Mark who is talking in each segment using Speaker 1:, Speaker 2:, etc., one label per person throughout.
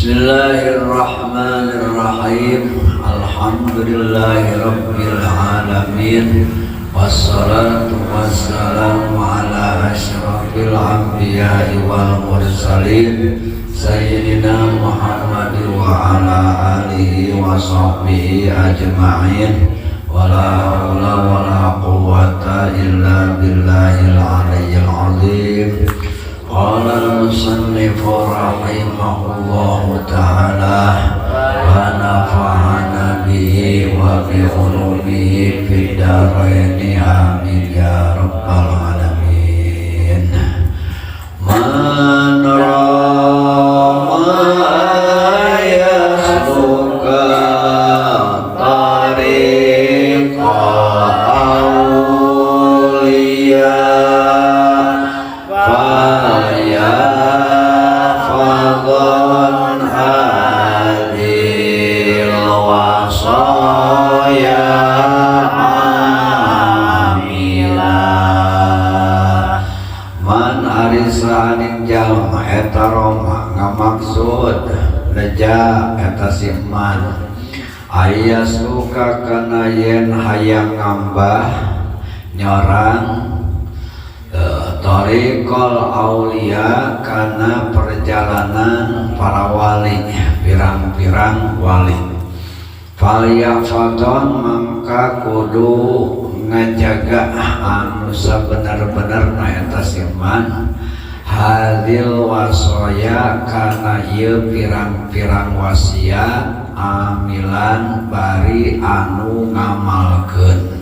Speaker 1: Bismillahirrahmanirrahim. Alhamdulillahirabbil alamin. Wassalatu wassalamu ala asyrafil anbiya'i wal mursalin Sayyidina Muhammad wa ala alihi wa sahbihi ajma'in. Wala hawla wala quwwata illa billahil aliyyil azim. Qala al-musannifu rahimahullahu ta'ala wa nafa'ana bihi wa bi ulumihi fid dharaini amin ya rabbal alamin. Man rama yasluka tariqa awliya eta roma ngamaksud leja eta siman aya suka kana yen hayang ngambah nyorang tariqal aulia kana perjalanan para wali pirang-pirang wali falyafadon mangka kudu ngajaga anu sabener-benerna eta siman hadil wasoya kana ieu pirang-pirang wasiat amilan bari anu ngamalkeun.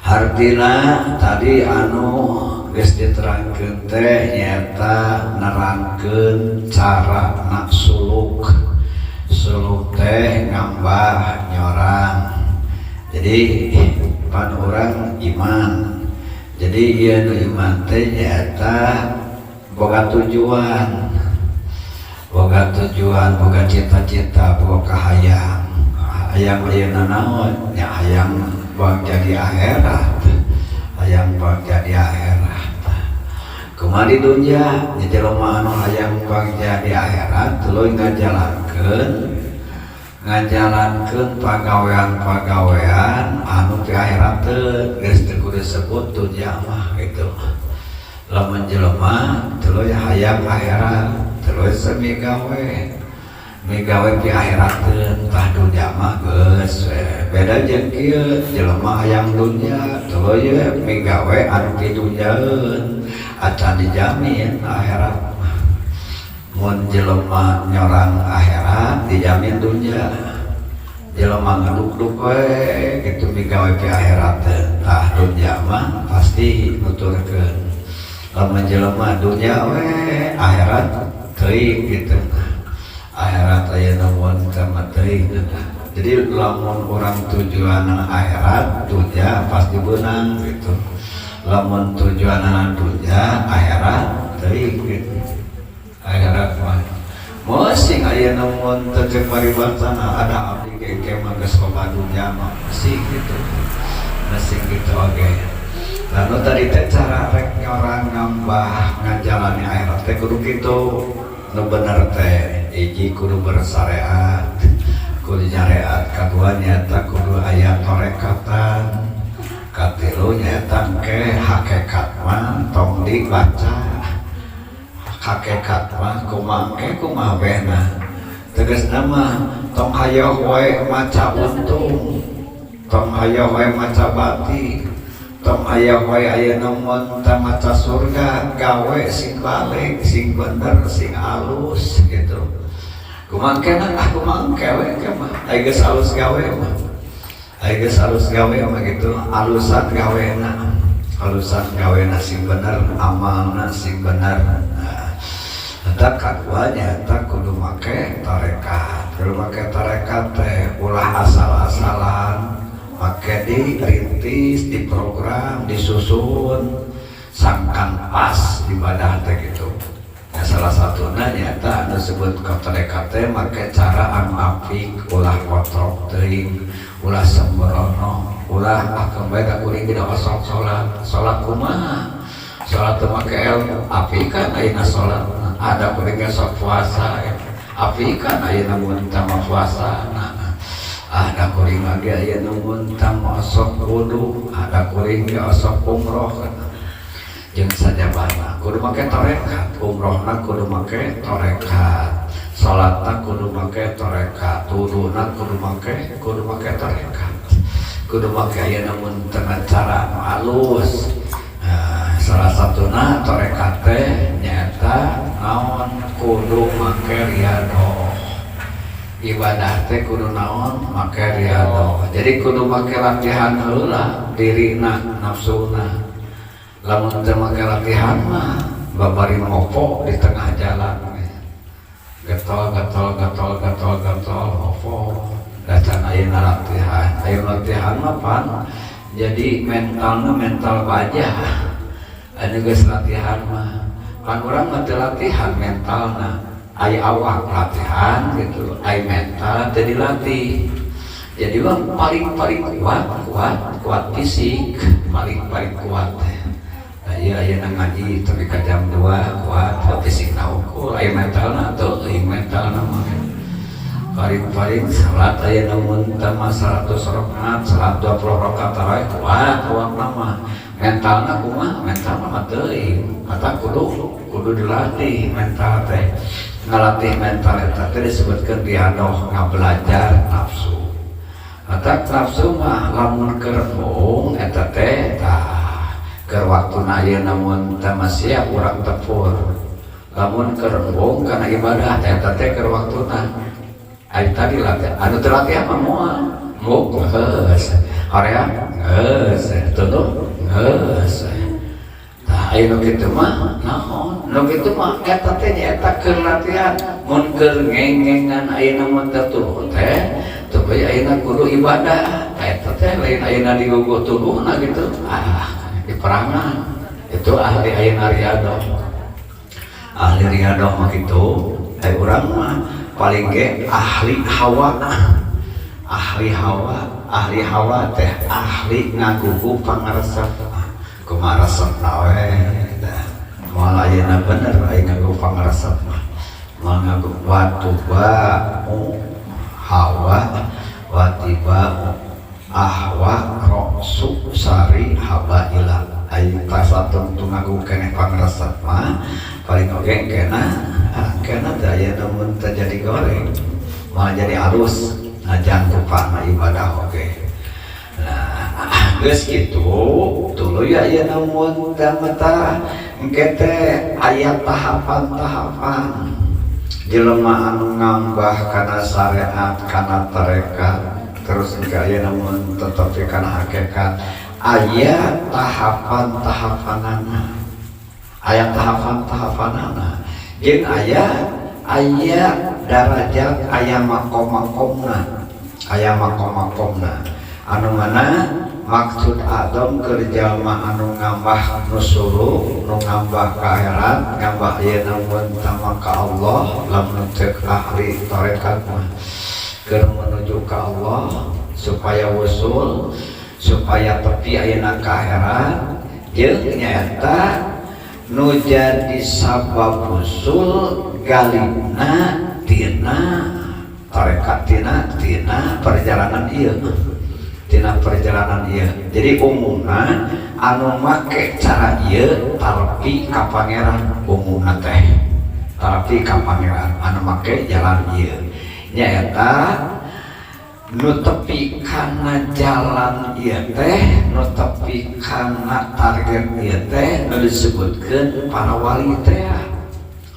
Speaker 1: Hartina tadi anu geus diterangkeun teh nyaeta nerangkeun cara nak suluk teh ngambah nyorang. Jadi pan urang iman. Jadi ieu nu iman teh nyaeta boga tujuan, boga cita-cita, boga kahayang. Hayang ayeuna naon? Nya hayang bang jadi akhirat. Hayang bang jadi akhirat. Kumaha di dunya nya jelema anu hayang bang jadi akhirat tuluy ngajalankeun pagawean anu ti akhirat teu geus teu kudu disebut dunya mah gitu. Lamun jelema tuluy hayang akhirat tuluy migawe pi akhirat teu tah dunya mah geus beda jeung kieu jelema hayang dunya tuluy migawe anu ti dunyaeun acan dijamin akhirat. Mun jelema nyorang akhirat dijamin dunya, jelema ngaduk-duk we kitu migawe pi akhirat tah dunya mah pasti nuturkeun. Lamun jelema dunya we akhirat teuing kitu. Akhirat ayeuna mun kama teuing. Jadi lamun urang tujuan akhirat dunya pasti beunang gitu. Lamun tujuanna dunya akhirat teuing gitu. Akhirat mah masing ayeuna mun teu ceuk paribarsana ada abdi kengke mah geus loba dunya mah masing gitu oge. Lalu tadi teh cara rek nyorang ngambah ngajalani akhirat teh kudu kitu nu bener teh hiji kudu bersyariat, kudu syariat, kadua nyaeta kudu aya torekatan, katilu nyaeta engke hakikat mah tong dibaca. Hakikat mah kumaha bena tegasna mah tong hayang wae maca untung, tong hayang wae maca bati, tong hayang wae ayeuna mun teh maca surga gawe sing balik sing bener sing alus gitu. Kumangkena kumangke we mah aya geus alus gawe mah gitu alusan gawena sing bener amalna sing bener. Tak kaduanya tak kudu make tarekat teh ulah asal-asalan make dirintis diprogram disusun sangkan pas ibadah teh gitu. Nah, salah satunya nyata anu disebut tarekat teh make cara anu apik ulah kotrok teuing ulah sembrono ulah akeun bae ka kuring dina osok salat kumaha salat teu make ilmu api kan ayeuna salat ada kuring sok puasa api kan aya namun tama puasa ada kuring lagi aya namun tama osok wudu ada kuring ge osok umroh jeung sajabana kudu make torekat umrohna kudu make torekat salatna kudu make torekat wuduna kudu make torekat kudu make aya namun tengah cara halus salah satuna torekat teh nyaeta naon kudu make riado ibadah teh kudu naon make riado jadi kudu make latihan heula dirina nafsuna lamun teu make latihan mah babari mopo di tengah jalan getol mopo dacan ayeuna latihan mah pan jadi mental baja anu geus latihan mah pan urang mah teu latihan mentalna aya awak latihan gitu aya mental teu dilatih jadi mah paling kuat fisik paling kuat aya ngaji tapi ka jam 2 kuat fisik na ukur aya mentalna tuh mentalna mah paling salat aya namun tama 100 rakaat 120 rakaat tarawih kuat mah mentalna kumaha mentalna mah teuing eta kudu dilatih mental teh ngalatih mental eta teh disebutkeun riadoh ngabelajar nafsu eta nafsu mah lamun keur bohong eta teh keur waktuna aya namun teu siap urang tepur lamun keur bohong kana ibadah eta teh keur waktuna aya tadi latihan anu teu latihan mah moal geus hoream geus tutup geus tah aya nu kitu mah naon nu kitu mah eta teh nyaeta keur latihan mun keur ngengengan aya namun teu teh teu ayeuna kudu ibadah eta teh lain ayeuna diguguh tubuhna gitu di perangan itu ahli ayeuna riadoh mah kitu urang mah paling ge ahli hawa teh ahli ngagugu pangaresep kumaha resepna we moal ayeuna bener aya ngagugu pangaresep mah ngagugu watuba hawa watiba ahwa roksu sari haba ila ayu kasatun tungagu kene pangresep mah paling oge kena daya namun terjadi goreng malah jadi halus jangan lupa ibadah oge nah geus kitu tuluy aya namun dameta engke teh aya tahapan-tahapan jelema anu ngambah kana syariat kana tarekat terus aya namun tetapi kana hakikat aya tahapan-tahapanana jeung aya darajat aya makom-makomna anu mana maksud Adam kerja anu ngambah nusulu nu ngambah ka akhirat ngambah aya namun tama ka Allah lamun teu ahli tarekat mah keur menuju ka Allah supaya wusul supaya tepi ayeuna ka akhirat jeung nyaeta nu jadi sabab wusul galina tina tarekat tina perjalanan ieu jadi umumna anu make cara ieu tarpi ka pangeran umumna teh tarpi ka pangeran anu make jalan ieu nyaeta nu tepi kana jalan ieu teh nu tepi kana target ieu teh nu disebutkeun para wali teh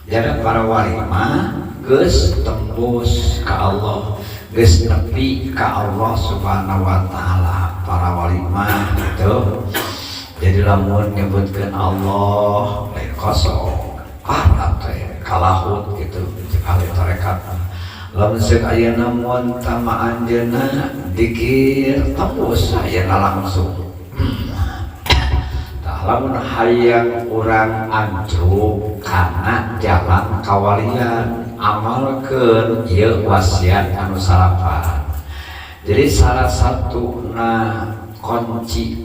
Speaker 1: jadi para wali mah geus tembus ka Allah geus nepi ka Allah Subhanahu wa taala para wali mah gitu jadi lamun nyebutkeun Allah lain kosong para teh kalahut gitu ahli tarekat lamun seuk aya namun tama anjeunna dikir tembus ayeuna langsung tah lamun hayang urang anjruk kana jalan kawalian amalkeun ieu wasiat anu salapan jadi salah satuna kunci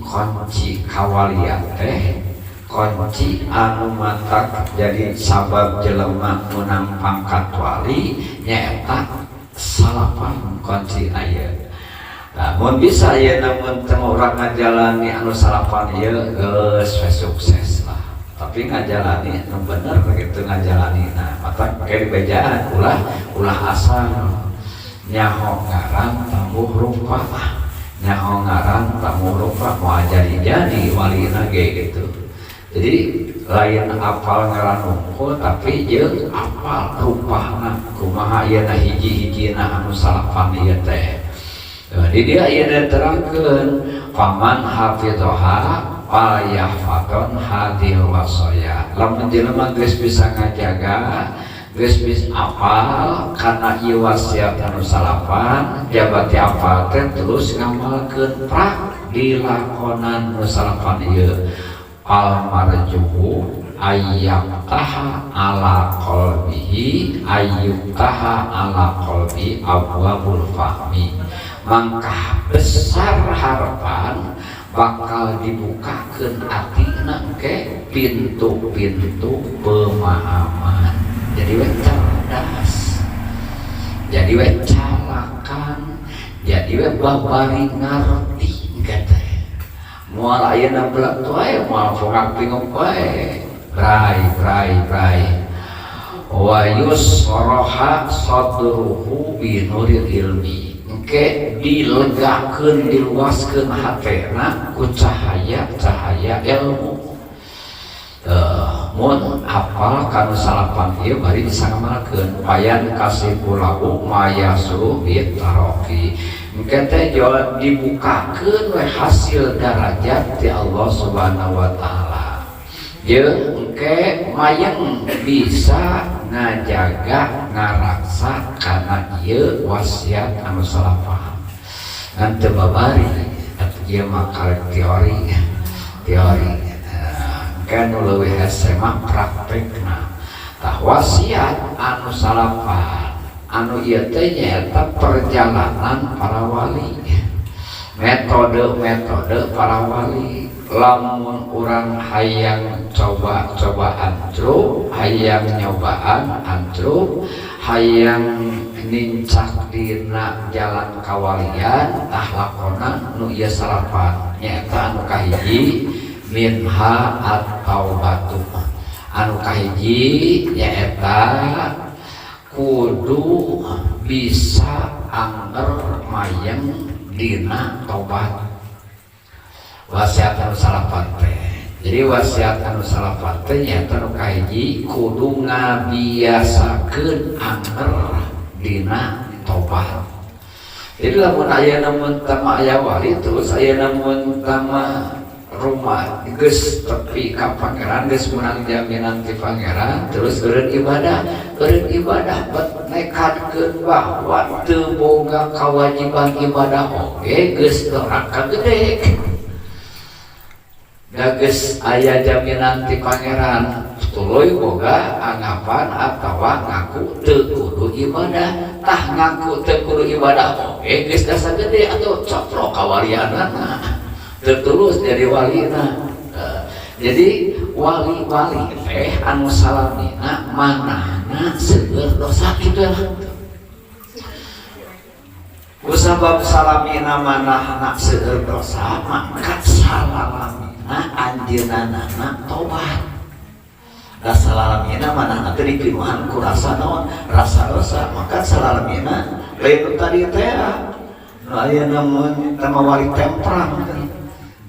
Speaker 1: kawalian teh kunci anu matak jadi sabab jelema menang pangkat wali nyaeta salapan kunci aya. Namun bisa ya namun temu orang ngajalani anu salapan ieu geus sukses lah. Tapi ngajalani anu bener begitu ngajalani nah matak pakai bejaan ulah asal nyaho ngaran tamu rupa nyaho ngaran tamu rupa mau jadi walina ge gitu. Jadi lain apal ngaran unggul tapi jeung apal rupana kumaha ieu na hiji-hijina anu salapan ieu teh. Di dia ieu terangkeun paman hafidhaha yahfadun hadil wasaya. Lamun jelema geus bisa ngajaga geus bisa apal kana ieu wasiat anu salapan jabati apal teh terus ngamalkeun prak dilakonan anu salapan ieu almarjuhu ayyaktaha ala qalbihi ayyuktaha ala qalbi abwabul fahmi. Mangkah besar harapan bakal dibukakeun atina ke pintu-pintu pemahaman. Jadi we cerdas, jadi we calakan, jadi we babari ngarti teh. Moal ayeuna beulak wae, moal fongak bingung wae. Brai. Wa yusraha sadruhu bi nuril ilmi. Engke dilegakeun diluaskeun hatena ku cahaya ilmu. Mun apal kanu salapan ieu bari bisa ngamalkeun payan kasih pulau mayasru bi tarofi. Engke teh dibukakeun we hasil darajat ti Allah Subhanahu wa taala. Jeung engke mayang bisa ngajaga ngaraksa kana ieu wasiat anu salapan. Ngan teu babari ieu mah teori. Kan leuwih hese mah praktekna. Tah wasiat anu salapan anu ieu teh nyaeta perjalanan para wali. Metode para wali. Lamun urang hayang coba antruk, hayang nyobaan antruk, hayang nincak dina jalan kawalian tah lakonan nu ieu salapan nyaeta anu kahiji minha at-taubatu. Anu kahiji nyaeta kudu bisa anger mayang dina tobat. Wasiat anu salapan teh. Jadi wasiat anu salapan teh nyaeta anu kahiji kudu ngabiasakeun anger dina tobat. Jadi lamun aya namun tama aya wali terus aya namun tama rumah geus tepi ka pangeran geus menang jaminan ti pangeran terus eureun ibadah bet nekatkeun bahwa teu boga kawajiban ibadah oge geus neraka gede. Da geus aya jaminan ti pangeran tuluy boga anggapan atawa ngaku teu kudu ibadah. Tah ngaku teu kudu ibadah oge geus dasa gede atuh cotro kawalianana. Tertulus dari walina. Jadi wali-wali teh anu salamina manahna seueur dosa kitu lah. Kusabab salamina manahna seueur dosa mangkat salamina anjeunana tobat. Da salamina manahna teh dipinuhan ku rasa naon? Rasa dosa. Maka salamina lain tadi teh aya namun tama wali temprang.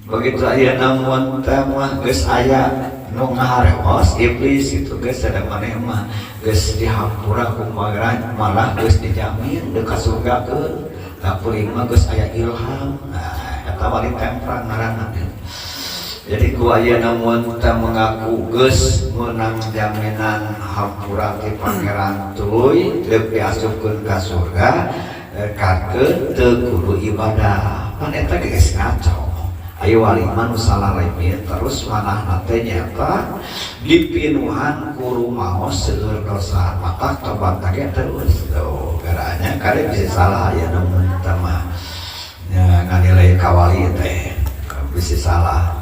Speaker 1: Begitu aya namun tama geus aya nu ngaharewos iblis itu geus ada maneh mah geus dihampura ku pangeran malah geus dijamin deuk ka surgakeun. Da kuring mah geus aya ilham. Nah eta wali temprang ngaranna. Jadi ku aya namun teu mengaku geus meunang jaminan hampura ti pangeran tuluy deuk diasupkeun ka surga kakeun teu kudu ibadah. Pan eta geus ngaco. Ayo wali manu salah lain terus manahna teh nyaeta dipinuhan ku rumaos seueur dosa maka tobat teh terus tuh garanya kade bisa salah aya namun tama nganilai kawali teh bisa salah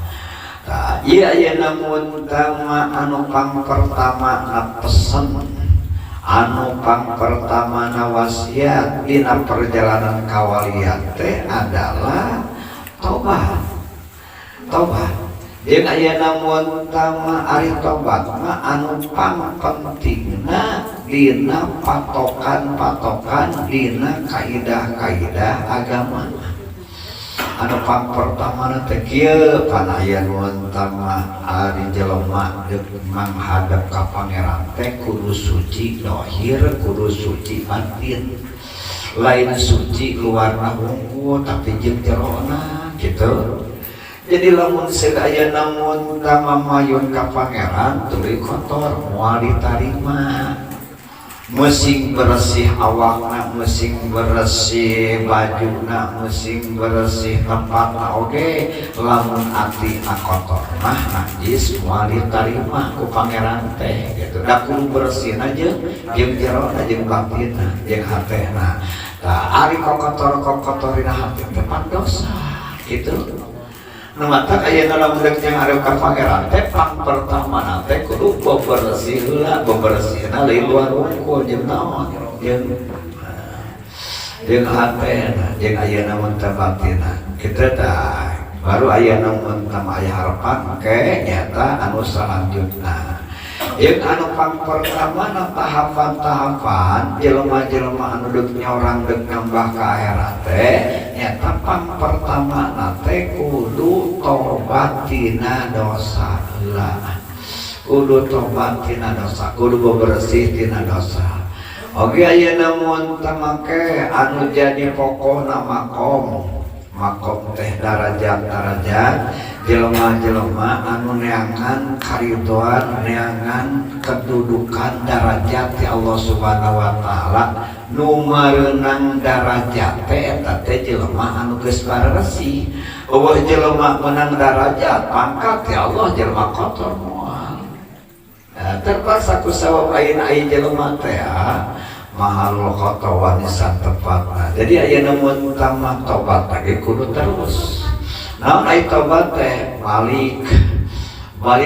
Speaker 1: iya ya namun tama anu pang pertama na pesen anu pang pertama na wasiat dina perjalanan kawalian teh adalah tobat jeung aya namun tama ari tobat mah anu pang pentingna dina patokan dina kaidah agama anu pang pertama teh kieu panayan tama ari jelema deuk menghadap ka pangeran teh kudu suci zahir kudu suci batin lain suci luarna wungkul tapi jeung jerona gitu. Jadi lamun sedaya namun tama mayun ka pangeran tuluy kotor moal ditarima mesing bersih awakna mesing bersih bajuna mesing bersih tempatna oge lamun atina kotor mah najis moal ditarima ku pangeran teh gitu da kudu bersih aja jeung jerona jeung batinna jeung hatena tah ari kokotorina hati teh dosa gitu. Mata aya dalam budak yang ada ka pangeran teh pang pertama nate kudu bebersih heula bebersihna leuwih luar wungkul jeung naon jeung hatena jeung ayeuna mun teh batinna kitu tah baru ayeuna mun teh aya harapan ke nyata anu salanjutna yang anu pang pertama na tahapan-tahapan jelema-jelema anu deuk nyorang deuk nambah ka akhirat teh nyata pang pertama na teh kudu tobat tina dosa heula kudu tobat tina dosa kudu bebersih tina dosa oge ayeuna mun teu make anu jadi pokona makom teh darajat jelema-jelema anu neangan karidhoan neangan kedudukan darajat ti Allah Subhanahu wa taala nu mareunang darajat teh eta teh jelema anu geus baresi eueuh jelema menang darajat pangkat ti Allah jelema kotor moal terpaksa ku sabab ayeuna aya jelema teh mahal khotawan nisan tepatna jadi ayeuna mun tamah tobat lagi kudu terus naon ai tobat teh balik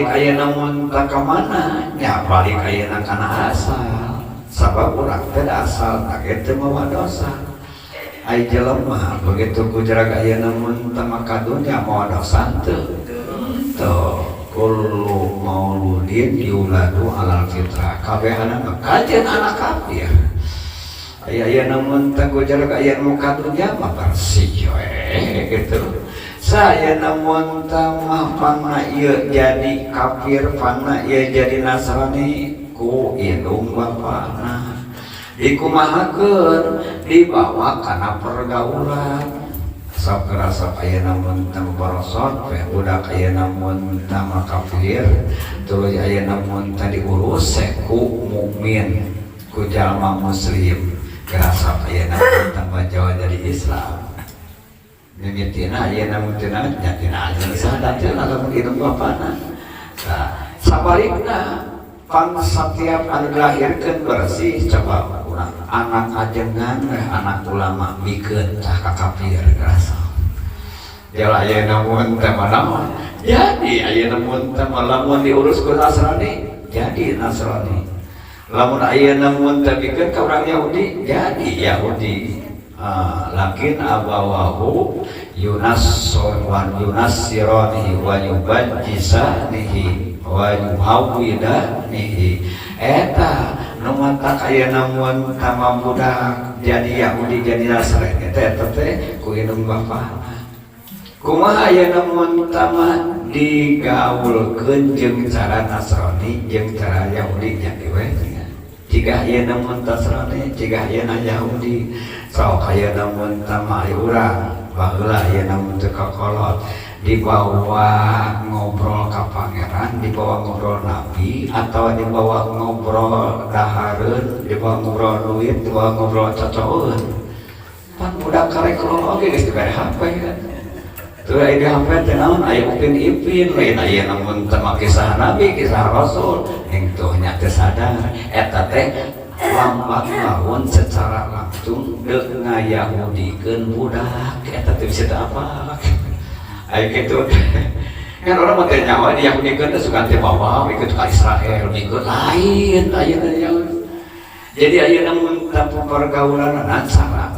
Speaker 1: ayeuna mun ta ka mana nya balik ayeuna kana asal sabab urang teh asal tage teu mawa dosa ai jelema begitu ku jarag ayeuna mun tamah ka dunya mawa dosa teu kullu mauludin yuladu alal fitrah kabeh anak kajian anak kafir aya namun tanggo jarak aya nu kadunya mah bersih gitu saya namun tamah panna ieu jadi kafir panna ieu jadi nasrani ku indung bapana dikumahakeun dibawa kana pergaulan sok kerasa aya namun teu borosot we budak aya namun tamah kafir tuluy aya namun tadi urus ku mukmin ku jalma muslim kerasa aya namun tambah Jawa dari Islam mimitina aya namun tina nyatina aja sahadatna lamun hidup bapana sabalikna pang setiap anu dilahirkeun bersih coba urang anak ajengan anak ulama bikeun cah ka kafir kerasa jala aya namun teh naon jadi aya namun teh lamun diurus ku Nasrani jadi Nasrani lamun aya namun tabikeun ka urang Yahudi jadi Yahudi lakin abawahu yunassironihi wa yubajjisanihi wa yuhawidanihi eta nu mata aya namun tamam budak jadi Yahudi jadi Nasrani eta teh ku indung bapana kumaha aya namun tamah digaulkeun jeung cara Nasrani jeung cara Yahudi jadi we jika ia namun Nasrani, jika ia Yahudi, sok ia namun tamai urang, baheula ia namun teu kakolot, dibawa ngobrol ka pangeran, dibawa ngobrol nabi, atau dibawa ngobrol dahareun, dibawa ngobrol duit, dibawa ngobrol cocokeun. Pan budak karek kelong oge geus dibere HP kan. Tuh aya di HP teh naon aya upin-ipin, lain aya namun teu kisah nabi, kisah rasul. Engtuh nyata sadar eta teh lambat laun secara langsung deuk ngayahudikeun budak eta teh bisa apa aya kitu kan orang mau nyawa di Yahudi kan suka bawa ikut ke Israel ikut lain ayeuna jadi ayeuna mun tampu pergaulan cara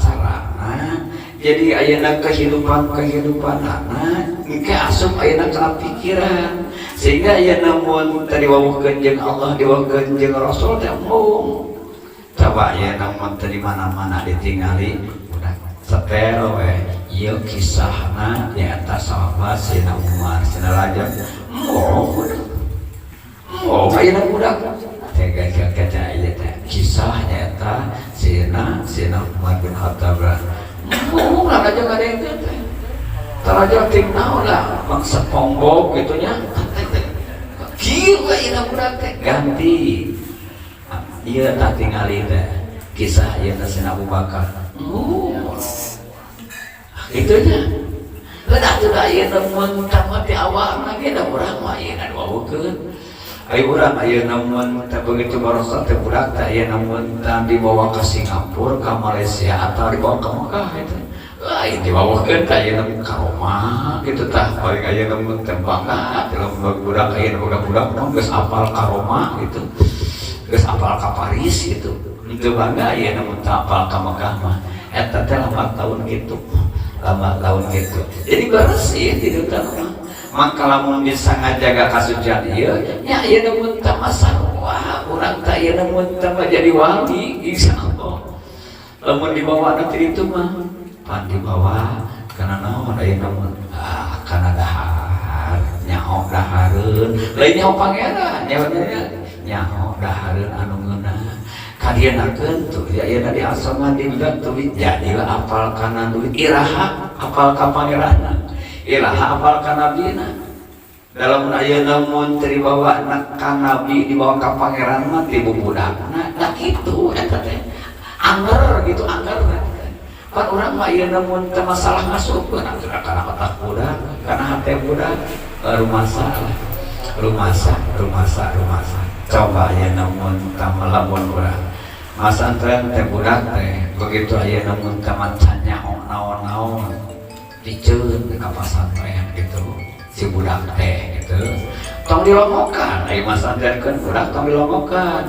Speaker 1: jadi ayeuna kehidupan engke asup ayeuna kana pikiran sehingga ayeuna mun tadi wawuhkeun jeung Allah diwawuhkeun jeung Rasul teh mung coba ayeuna mun tadi mana-mana ditingali udah setel we ieu kisahna nyaeta sahabat Sayyidina Umar Sayyidina Raja ayeuna budak tega kata ieu teh kisah nyaeta Sayyidina Umar bin Khattab lah aja gak ada yang teh teraja ting naon lah bangsa ponggok gitunya kieu ayeuna budak teh ganti ieu tak tingali teh kisah ieu Sayyidina Abu Bakar itunya udah tuh ayeuna mun tamat di awal lagi da urang mah ayeuna diwawukeun ai urang ayeuna mun teh begitu barosot teh budak teh ayeuna mun dibawa ke Singapura ka Malaysia atau dibawa ke Mekah itu ai diwawukeun teh ayeuna ka Roma kitu tah paling ayeuna mun teh bangga dalam budak ayeuna budak-budak mah geus apal ka Roma gitu geus apal ka Paris gitu itu bangga ayeuna mun teh apal ka Mekah mah eta teh 8 tahun gitu jadi bersih hidup tanah maka lamun bisa ngajaga kasucian ieu nya ieu mun teh masalah urang teh ieu mun teh jadi wali insyaallah lamun dibawa nanti itu mah pan dibawa kana naon ayeuna mun kana dahar nyaho dahareun lain nyaho pangeran nyaho dahareun anu ngeunah kadienakeun tuh ya ayeuna di asrama di budak tuh jadilah apal kana duit iraha apal ka pangeranna ilaha apal ka nabina dalam ayeuna mun teu dibawa ka nabi dibawa ka pangeran mah ti bubudakna da kitu eta teh anger gitu anger pan urang mah ayeuna mun teu masalah ngasupkeun atuh kana otak budak kana hate budak rumasa coba ayeuna mun teu melamun urang masantren teh budak teh begitu ayeuna mun teu macan nyaho naon-naon diceun ka pasantren gitu si budak teh gitu tong dilongokan aya masantrenkeun budak tong dilongokan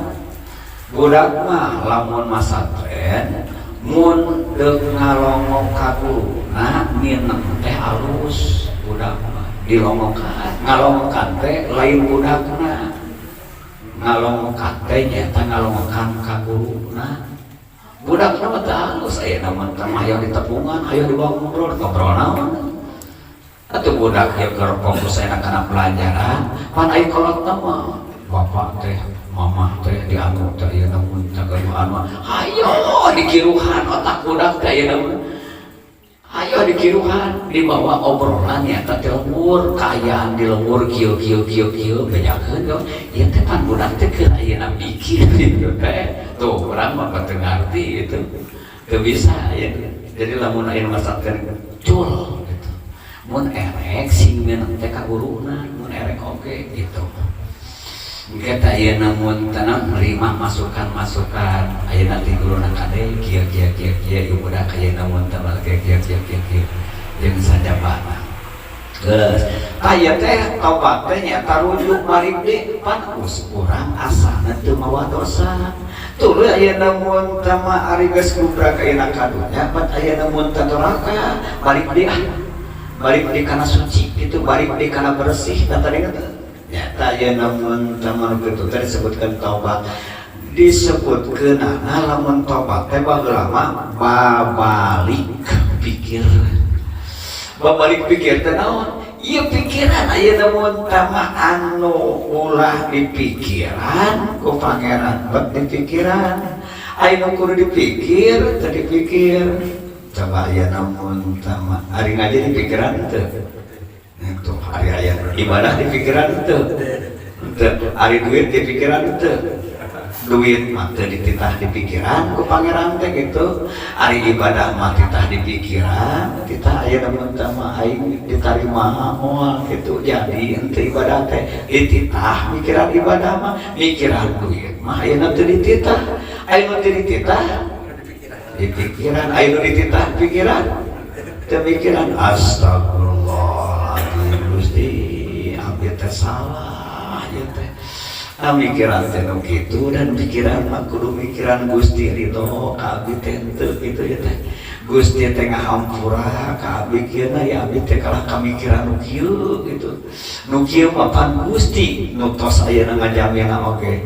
Speaker 1: budak mah lamun masantren mun deuk ngalongok ka guruna mineng teh alus budak mah dilongokan ngalongokan teh lain budakna ngalongokan teh nyaeta ngalongokan ka guruna budak nama halus ayeuna mah hayang ditepungan hayang dibawa ngobrol naon atuh budak ieu keur fokus ayeuna kana pelajaran pan aya kolotna mah bapak teh mama teh dianggo teh ayeuna mun cagaduhan mah hayo dikiruhan otak budak teh ayeuna mah hayo dikiruhan dibawa obrolan nya teh lembur kaayaan di lembur kieu bejakeun yo ieu teh pan budak teh keur ayeuna mikir gitu teh tuh urang mah teu ngarti itu teu bisa ya jadi lamun ayeuna masatkeun cul gitu mun erek sing meunang teh ka guruna mun erek oge gitu engke teh ayeuna mun tanam nerima masukan ayeuna ti guruna kade kieu ieu budak ayeuna mun teh kieu jeung sajabana geus aya teh tobat teh nyaeta rujuk balik deui pan urang asana teu mawa dosa tuh ayeuna mun teh mah ari geus gubrak ayeuna ka dunya pan ayeuna mun teh neraka balik deui kana suci itu balik deui kana bersih tadi kata nyata ayeuna mun teh mah kitu teh disebutkeun taubat disebutkeun lamun tobat teh baheula mah babalik pikir teh naon ieu pikiran ayeuna mun teh mah anu ulah dipikiran ku pangeran bet dipikiran ayeuna kudu dipikir teh dipikir coba ayeuna mun teh mah ari ngaji dipikiran teu itu hari aya ibadah di pikiran itu hari duit di pikiran itu duit mah teu dititah di pikiran ku pangeran teh gitu hari ibadah mah titah di pikiran titah aya mun teh mah aing ditarima moal gitu jadi henteu ibadah teh dititah mikiran ibadah mah mikiran duit mah ayeuna teu dititah ayeuna teu dititah di pikiran ayeuna dititah pikiran teu pikiran astagfirullah salah ya teh. Nah mikiran teh nu kitu dan pikiran mah kudu mikiran Gusti ridho ka abdi teh teu kitu ya teh. Gusti teh ngahampura ka abdi kieu na ya abdi teh kalah kamikiran nu kieu gitu. Nu kieu mah pan Gusti nu tos ayeuna ngajamina oge.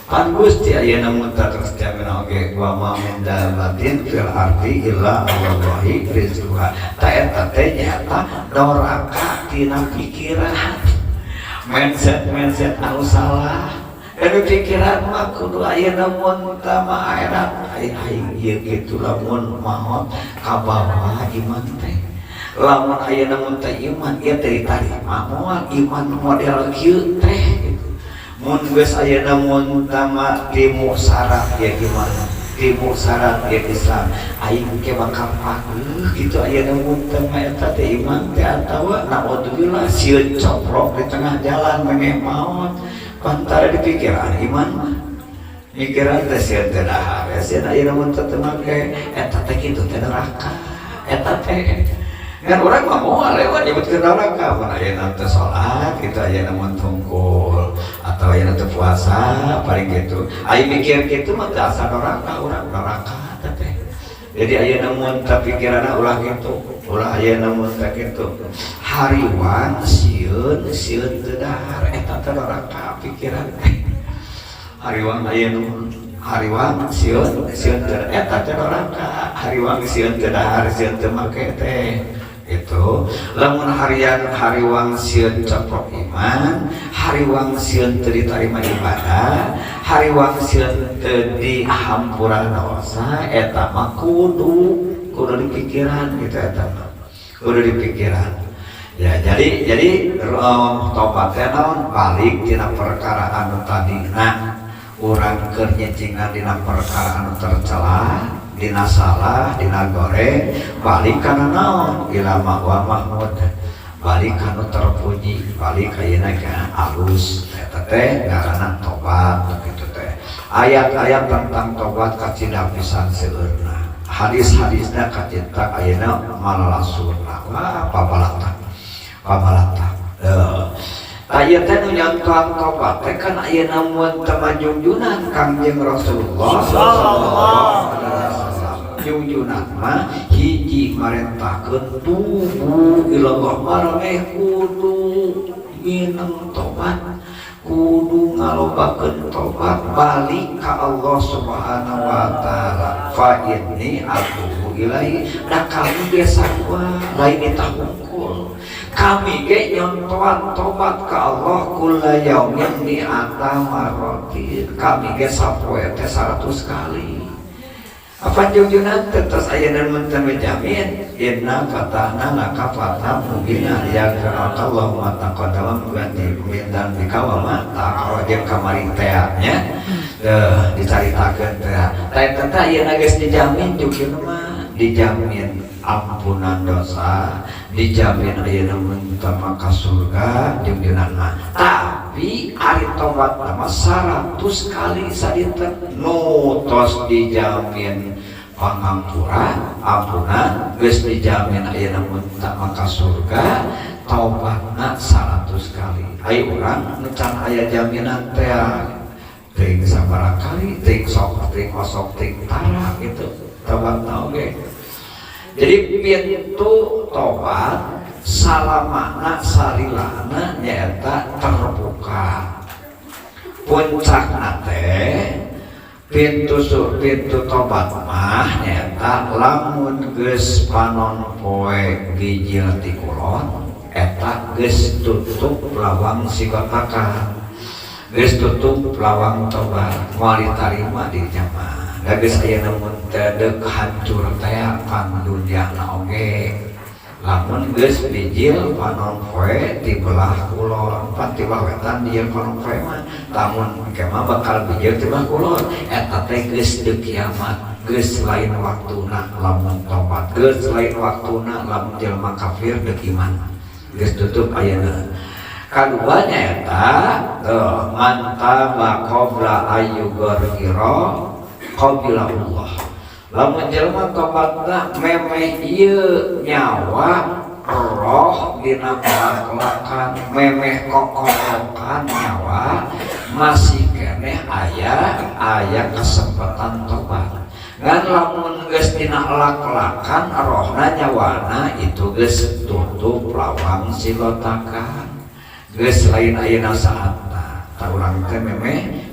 Speaker 1: Pan Gusti ayeuna mun terus jamina oge wa ma min dabatin fil ardi illa Allahi rizquha. Ta eta teh nyata doraka tina pikiran. Mindset anu salah. Anu pikiran mah kudu ayeuna mun tama akhirat aing ieu kitu lamun maot ka bawah iman teh. Lamun ayeuna mun teh iman ieu teh ditarima moal iman model kieu teh gitu. Mun geus ayeuna mun tama timu syarat ya gimana? Timu syarat ya Islam aing ke bakal pageuh gitu ayeuna mun tama eta teh iman teh atawa naudzubillah sieun coprok di tengah jalan menge maot. Pantara di pikiran iman mah pikiran teh sieun teh dahar sieun ayeuna mun teu make eta teh kitu teh neraka eta teh ngan urang mah moal lewat nyebutkeun neraka mun ayeuna teu salat kitu ayeuna mun tungkul atau ayeuna teu puasa paling kitu aya mikir kitu mah teu asa neraka urang neraka teh. Jadi ayeuna mun teu pikiranna ulah kitu ulah ayeuna mun teh kitu hariwan sieun teu dahar eta teh neraka pikiran teh. Hariwang ayeuna hariwang sieun teu eta teh neraka. Hariwang sieun teu dahar sieun teu make teh. Itu lamun hariwang sieun coprok iman, hariwang sieun teu ditarima ibadah, hariwang sieun teu dihampura dosa eta mah kudu dipikiran gitu eta mah. Kudu dipikiran. Ya jadi tobat teh naon balik tina perkara anu tadina urang keur nyecingan dina perkara anu tercela dina salah dina goreng balik kana naon ila ma'wa mahmud balik kana terpuji balik ayeuna ka alus eta teh ngaranna tobat kitu teh ayat-ayat tentang tobat kacida pisan seueurna hadis-hadisna kacita ayeuna malalasurna wah pabalata aya teh nu nyangtoan tobat teh kan ayeuna mun teu majunjunan Kangjeng Rasulullah sallallahu alaihi wasallam junjunan mah hiji marentahkeun tubu ilallah maraneh kudu mineng tobat kudu ngalobakeun tobat balik ka Allah Subhanahu wa taala fa inni atubu ilaihi da kami ge sarua lain ditahungkul kami ge nyontoan tobat ka Allah kulla yaumin mi'ata marratin kami ge sapoe teh 100 kali apa junjunan tetes ayeuna mun teu jamin inna fatahna laka fathan mubina yaghfir Allahu ma taqaddama min dzambika wa ma ta'akhkhara kamari teh nya dicaritakeun teh eta ayeuna geus dijamin junjun mah dijamin ampunan dosa dijamin ayeuna mun ka surga junjunan mah tapi ari tobat mah 100 kali sadinten nu tos dijamin pangampura ampunan geus dijamin ayeuna mun ka surga tobatna 100 kali ai urang nu can aya jaminan teh teuing sabaraha kali teuing sok teuing osok teuing tara gitu tobatna oge. Jadi pintu tobat salamana sarilana nyaeta terbuka. Puncakna teh pintu tobat mah nyaeta lamun geus panon poe gijil ti kulon eta geus tutup lawang sigotaka. Geus tutup lawang tobat moal ditarima di jamaah. Geus ayeuna mun teu deuk hancur teh pan dunyana oge. Lamun geus bijil panon poe ti belah kulon, pan ti wetan dijil panon poe mah lamun kemah bakal bijil ti belah kulon. Eta teh geus deuk kiamat, geus lain waktuna lamun tobat, geus lain waktuna lamun jelema kafir deuk iman. Geus tutup ayeuna. Kadua nyaeta mantaba qabla ayyughfira qabila Allah. Lamun jelema tobatna memeh ieu nyawa roh dina kelak-kelakan memeh kokolokan nyawa masih keneh aya kesempatan tobat. Ngan lamun geus dina kelak-kelakan rohna nyawana itu geus tutup lawang silotakan. Geus lain ayeuna saatna. Taurang teh memeh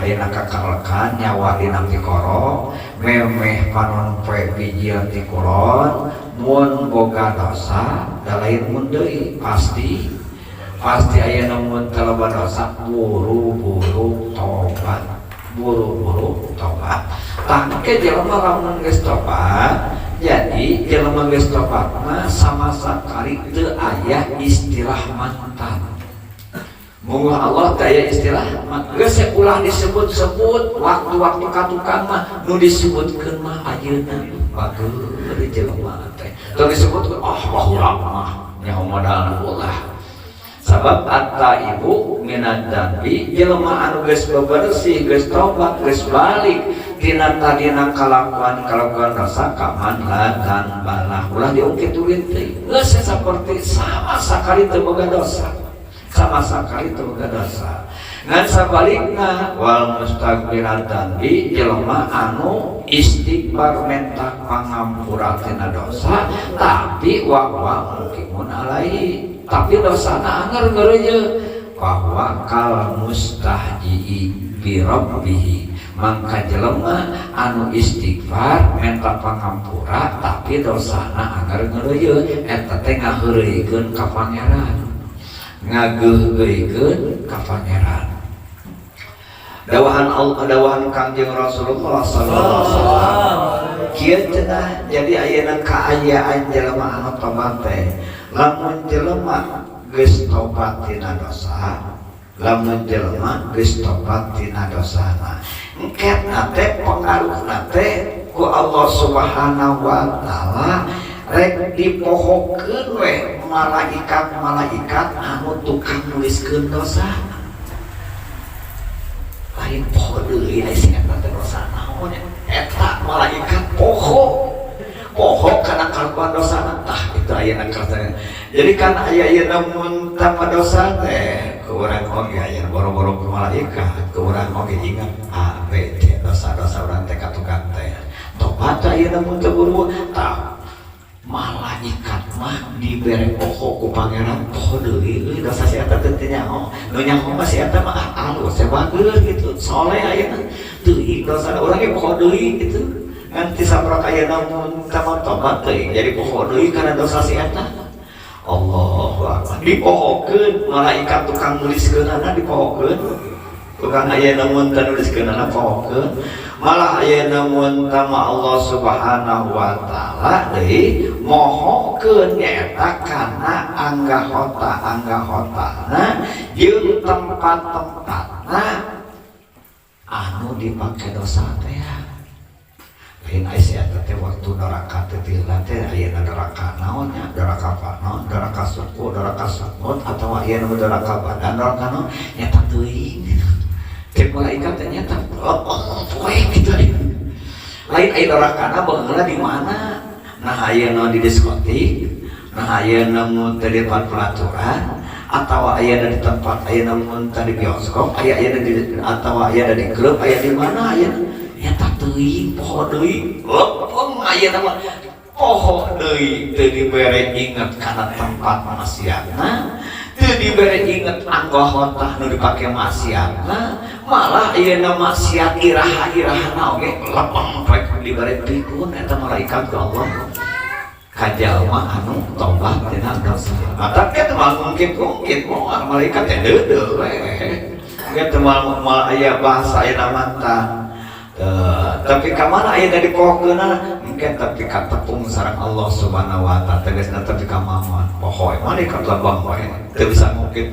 Speaker 1: ayeuna kakalekan nyawa dina pikoro, memeh panon poe bijil ti kulon, mun boga dosa da lain mun deui pasti ayeuna mun kaloba dosa buru-buru tobat. Tangke jelema lamun geus tobat, jadi jelema geus tobat mah sama sakali teu aya istilah mantan. Mungguh Allah teu aya istilah geus ulah disebut-sebut waktu-waktu katukang mah nu disebutkeun mah ayeuna bageus jelema teh. Teu disebut ulah mah nyaho modalna ulah. Sabab at-taibu minad dzambi jelema anu geus bebersih geus tobat geus balik tina tadina kalakuan dosa kaman dan balah ulah diungkit ulin teh geus saperti sama sakali teu boga dosa ngan sabalikna wal mustaghfirat dzambi jelema anu istighfar minta pangampura tina dosa tapi wa mukimun alaihi tapi dosana anger geureuy bahwa kal mustahji bi rabbih mangka jelema anu istighfar minta pangampura tapi dosana anger geureuy eta teh ngaheureuikeun ka pangeran ngageugeuikeun ka pangeran. Dawahan Kangjeng Rasulullah sallallahu alaihi wasallam kieu cenah jadi ayeuna kaayaan jelema anu tobat teh lamun jelema geus tobat tina dosana engketna teh pengaruhna teh ku Allah Subhanahu wa taala rek dipohokeun we malaikat anu tukang nuliskeun dosa lain poho deui aya sing eta dosa naon eta malaikat poho karena kalakuan dosa tah itu ayeuna kertana. Jadi kan aya mun tama dosa teh ke urang oge aya boro-boro ku malaikat ke urang oge ingat B C dosa-dosa urang teh katukang teh tobat ayeuna mun teu buru tah malaikat mah dibere poho ku pangeran poho deui dosa si eta teh teh nyaho nu nyaho mah si eta mah alus teh bageus gitu soleh ayeuna teuing dosa urang ge poho deui gitu nanti sabrak ayeuna mun tama tobat teh jadi poho deui kana dosa si eta. Allahu akbar. Dipohokeun malaikat tukang nuliskeunana dipohokeun. Tukang ayeuna mun teu nuliskeunana pohokeun. Malah ayeuna mun tama Allah Subhanahu wa taala deui mohokeun nyaeta kana anggahotana jeung tempat-tempatna anu dipake dosa teh. Lain Aisyah teh waktu neraka teh teh ayeuna neraka naonnya neraka panon neraka suku neraka sakut atawa ayeuna neraka badan neraka naon nyata teuing cek malaikat teh nyata poe kitu lain aya nerakana beungeula di mana nah ayeuna di diskotik nah ayeuna mun teh di tempat pelaturan atawa ayeuna di tempat ayeuna mun teh di bioskop ayeuna di atawa ayeuna di klub aya di mana ayeuna nyata teuing poho deui lempeng ayeuna mah poho deui teu dibere inget kana tempat maksiatna teu dibere inget anggahotah nu dipake maksiatna malah ayeuna maksiat iraha-irahana oge lempeng rek dibere pikun eta malaikat ku Allah ka jalma anu tobat tina dosa tapi teh mungkin moal malaikat teh deudeu we teh moal aya bahasa ayeuna mantan tapi kamana aya dari pohokeunana mungkin tapi ka tepung sareng Allah Subhanahu wa taala tegasna tapi ka mamon poho malaikat labang wae teu bisa mungkin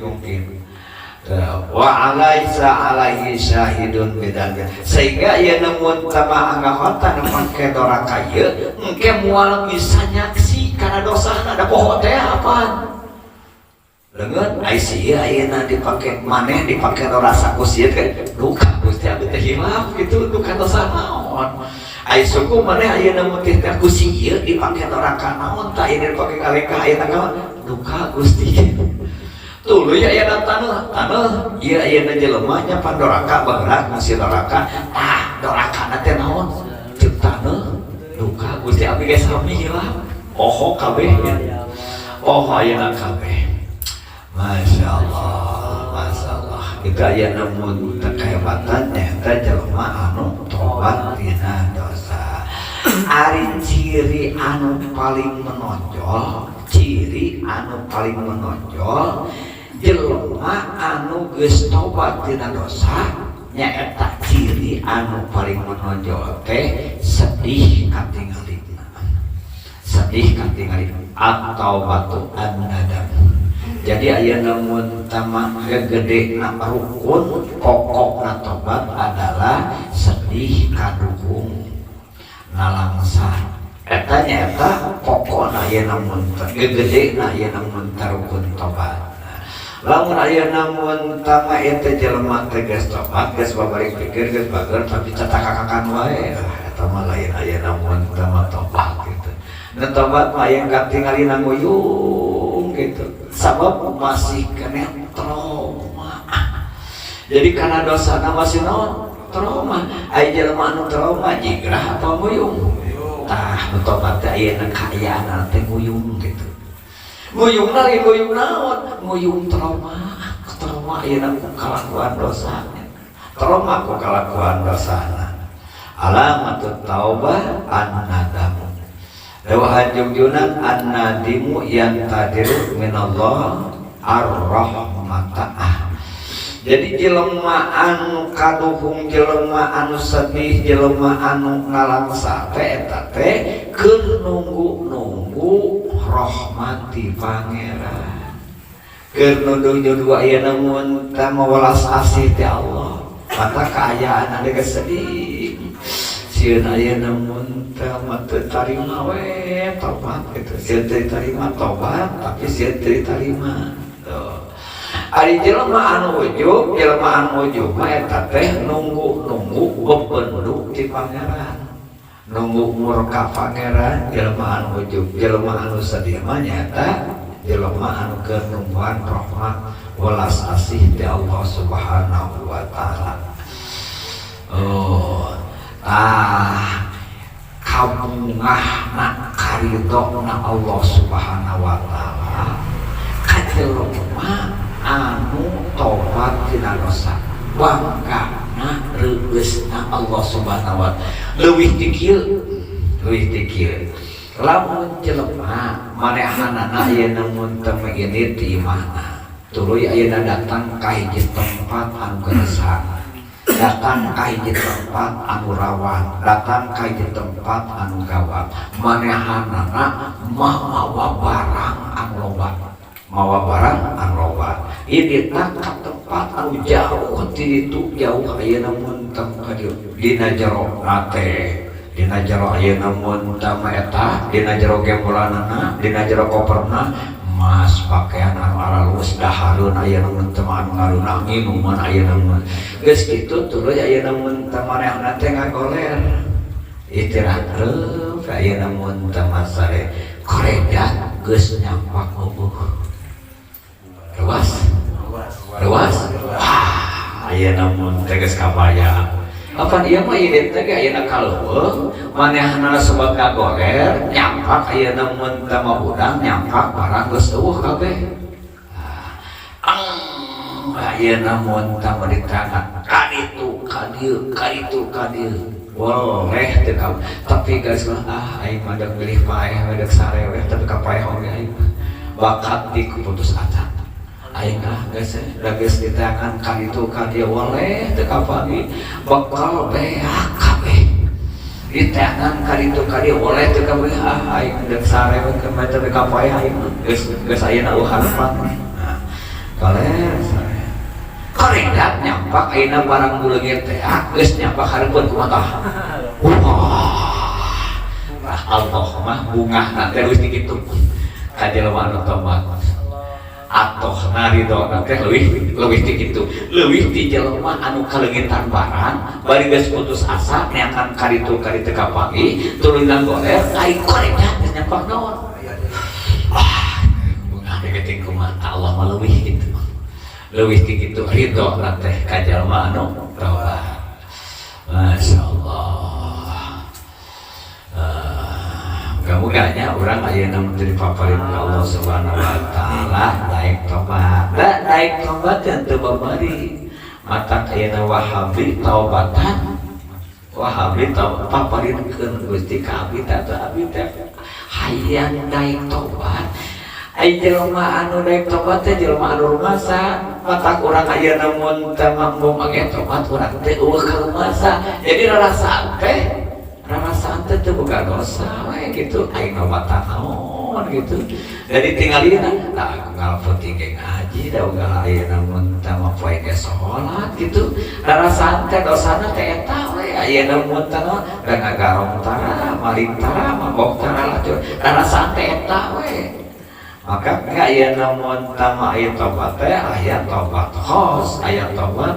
Speaker 1: wa alaisa alaihi syahidun bidan sehingga ieu mun tama anggahota nu make doraka ieu engke moal bisa nyaksi kana dosana da poho teh apaan leungeun Aisyah ayeuna dipake maneh dipake rasa ku sieu teh duka Gusti Abdi teh hilaf kitu duka dosa naon ai suku maneh ayeuna mutih teh ku si ieu dipake neraka naon tah ieu dipake kalengkah ayeuna kawan duka Gusti tuluy ayeuna taneuh ieu ayeuna jelema nya pandoraka baheula masih doraka dorakana teh naon ceuk taneuh duka Gusti abdi ge sami hilang poho kabeh poho ayeuna kabeh Masya Allah itu ayeuna mun teu kahebatan nyata jelema anu tobat tina dosa ari ciri anu paling menonjol jelema anu geus tobat tina dosa nyaeta ciri anu paling menonjol teh sedih katingalina atau batu an-nadam. Jadi ayeuna mun tama gede na rukun pokokna tobat adalah sedih kaduhung nalangsa eta nyaeta pokokna ayeuna mun gede na ayeuna mun rukun tobat. Lamun ayeuna mun tama eta jelema teh geus tobat geus babari pikir geus bager tapi catakakakan wae eta mah lain ayeuna mun tama tobat gitu. Na tobat mah aya katingalina nguyung gitu. Sabab masih kena trauma. Jadi karena dosa masih trauma. Aya jelema anu trauma jigrah apa nguyung. Tah tobat teh ayeuna kaayaan teh nguyung gitu. Nguyung lagi nguyung naon? Nguyung trauma ayeuna ku kalakuan dosana. Trauma ku kalakuan dosana. Alamatut taubah an-nadam. Lewat junjunan an-nadimu yang tadiru minallah ar-rahmatah. Jadi jelema anu kaduhung, jelema anu sedih, jelema anu ngalangsa teh eta teh keur nunggu rahmati pangeran. Keur nuju ayeuna mun teh welas asih ti Allah. Mata kaayaan anu geus sedih. Sieun ayeuna mun teh mah teu tarima we tobat kitu. Sieun teu tarima tobat tapi sieun teu tarima. Ari jelema anu ujug mah eta teh nunggu bebendu ti pangeran. Nunggu murka pangeran jelema anu ujug, jelema anu sedih mah nyata jelema anu keur nungguan rahmat welas asih ti Allah Subhanahu wa taala. Kabungahna karidona Allah Subhanahu wa taala ka jelema anu tobat tina dosa banggana reueusna Allah Subhanahu wa taala leuwih ti kieu lamun jelema manehanana ayeuna mun teu megini ti imahna tuluy ayeuna datang ka hiji tempat anu gersang datang ka hiji tempat anu rawan datang ka hiji tempat anu gawat manehanana mawa barang anu loba ini tak tempat anu jauh ti ditu jauh ayeuna mun teu ka dieu dina jero ayeuna mun teu eta dina jero gembolanana dina jero koperna mas pakaian anu alus dahareun ayeuna mun teu anu ngaruna minuman ayeuna mun geus kitu tuluy ayeuna mun teu manehna teh ngagoler istirahat reuh ayeuna mun teu masare koredat geus nyampak eueuh Ruas. Ayeuna mun teh geus kabaya. Apa ieu mah ieu teh ayeuna kaleuweung, manehna sebab kagoler, nyampak ayeuna mun teh mabudang nyampak barang geus eueuh kabeh. Ayeuna mun teh diterangkan kaditu kadieu. Boleh teh ka. Tapi geus aing mah deuk milih paeh, deuk sarewe tapi ka paeh oge aing. Bakat di keputus asa. Aing geus diteangan ka ditu ka dieu waleh teu kapagi bakal beak kabeh diteangan ka ditu ka dieu waleh teu kabeh aing deuk sarewe ke mah teu kapaeh aing geus ayeuna harapan galer karedat nyampak ayeuna barang buleungit teh geus nyampak hareupeun kumaha Allah mah bungahna teh geus dikitu ka jelema anu tobat atohna ridona teh leuwih ti kitu, leuwih ti jelema anu kalengitan barang bari geus putus asa neangan kaditu kapanggih tulunan goler ai korek nya nyapak naon bunga deketing kumaha Allah mah leuwih kitu leuwih ti kitu ridona teh ka jelema anu taubat. Masyaallah. Mudah-mudahnya orang ayeuna menjadi paparin ke Allah Subhanahu wa taala daek tobat. Daek tobat teu babari. Mata ayeuna Wahabi taubatan. Wahabi taubat paparinkeun Gusti ka abdi teh abdi teh hayang daek tobat. Ai jelema anu daek tobat teh jelema anu rumasa. Mata urang ayeuna mun teu mampu make tobat urang teh eueuh ka rumasa. Jadi rarasaan teh teh boga dosa we gitu aing mabata naon gitu. Jadi tinggalina da ngalpeuting ge ngaji da ugal ayeuna mun teu poe ge salat gitu. Rarasaan teh dosana teh eta we ayeuna mun teh da ngagarong tara, maling tara, mabok tara lacur. Rarasaan teh eta we. Maka ayeuna mun teu aya tobat teh aya tobat khos, aya tobat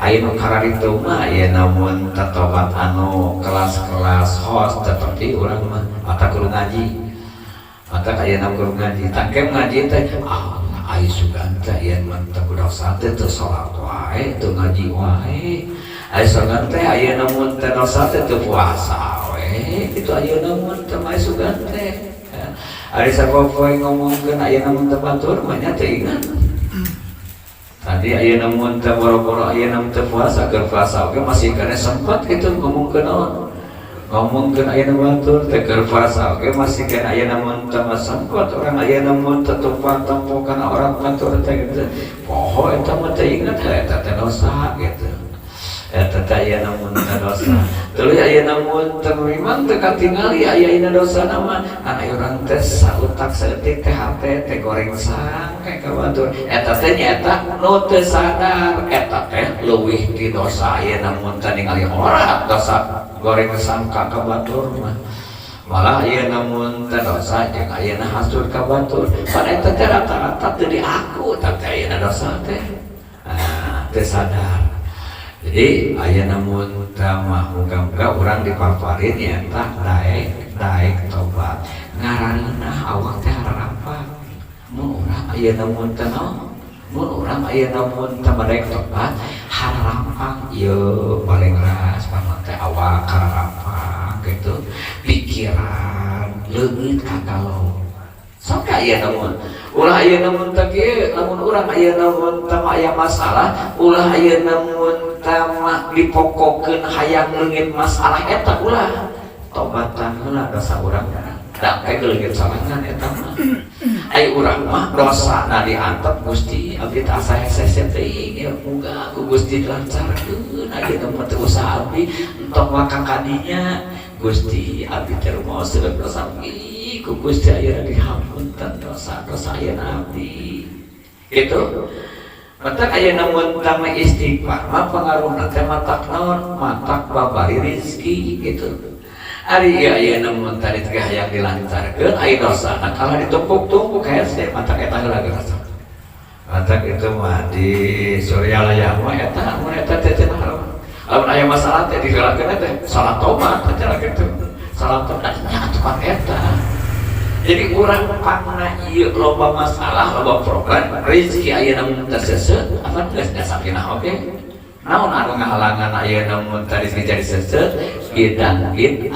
Speaker 1: ayeuna kararitu mah ayeuna mun tobat anu kelas-kelas host seperti urang mah mata guru ngaji. Mata ayeuna guru ngaji, tangkem ngaji teh ai sugan teh yen mun teu dosa teh teu salat wae, teu ngaji wae. Ai sugan teh ayeuna mun teu dosa teh teu puasa we. Itu ayeuna mun teu mae sugan teh. Ari sapopoe ngomongkeun ayeuna mun teu batur mah nya teu ingat. Tadi ayeuna mun teu boro-boro ayeuna mun teu puasa keur puasa oge masih kana sempat kitu ngomongkeun naon. Ngomongkeun ayeuna batur teh keur puasa oge masih kana ayeuna mun teu sempat urang ayeuna mun teu tumpah tampokan orang batur teh kitu. Poho eta mah teu inget eta teh dosa gitu. Eta teh ayeuna mun teu dosa. Tuluy ayeuna mun teu memang teu katingali ayeuna dosa mah anak urang teh sautak saeutik teh HP teh goreng sangke ka batur. Eta teh nyaeta nu teu sadar eta teh leuwih ti dosa ayeuna mun teu ningali orang dosa goreng sangka ka batur mah. Malah ayeuna mun teu dosa jeung ayeuna hasud ka batur. Pan eta teh rata-rata teu diaku teh ayeuna dosa teh. Teu sadar. Jadi ayeuna mun teu mah muga-muga urang dipaparin eta daek tobat. Ngaranna awak teh harapan. Mun urang ayeuna mun teu mun urang ayeuna mun teu daek tobat harapan ieu paling ras pamah teh awak harapan gitu. Pikiran leungit kagalau. Sok ayeuna mun ulah ayeuna mun teu kieu lamun urang ayeuna mun teu aya masalah, ulah ayeuna mun tama dipokokeun hayang leungit masalah eta ulah tobatan heula dosa urang da kae leungit salangan eta mah ai urang mah dosana diantep Gusti abdi teh asa hese teuing ya muga ku Gusti dilancarkeun ayeuna mah teu usah abdi entok maka kadinya Gusti abdi teh rumaos seueur dosa ku Gusti ayeuna dihampunten dosa-dosa ayeuna abdi gitu. Matak ayeuna mun tama istighfar mah pangaruhna teh matak naon matak babari rezeki gitu. Ari ayeuna mun tadi teh hayang dilancarkeun ai dosana kalah ditumpuk-tumpuk hese matak eta heula geus. Matak itu mah di Suryalaya mah eta mun eta teh cenah lamun aya masalah teh digerakeun teh salat tobat teh gitu. Salat tobat nya atuh eta. Jadi urang pangna ieu loba masalah, loba problem, rezeki ayeuna mun teu seuseut, aman geus sakinah oge. Naon anu ngahalangan ayeuna mun teu jadi seuseut? Bidangin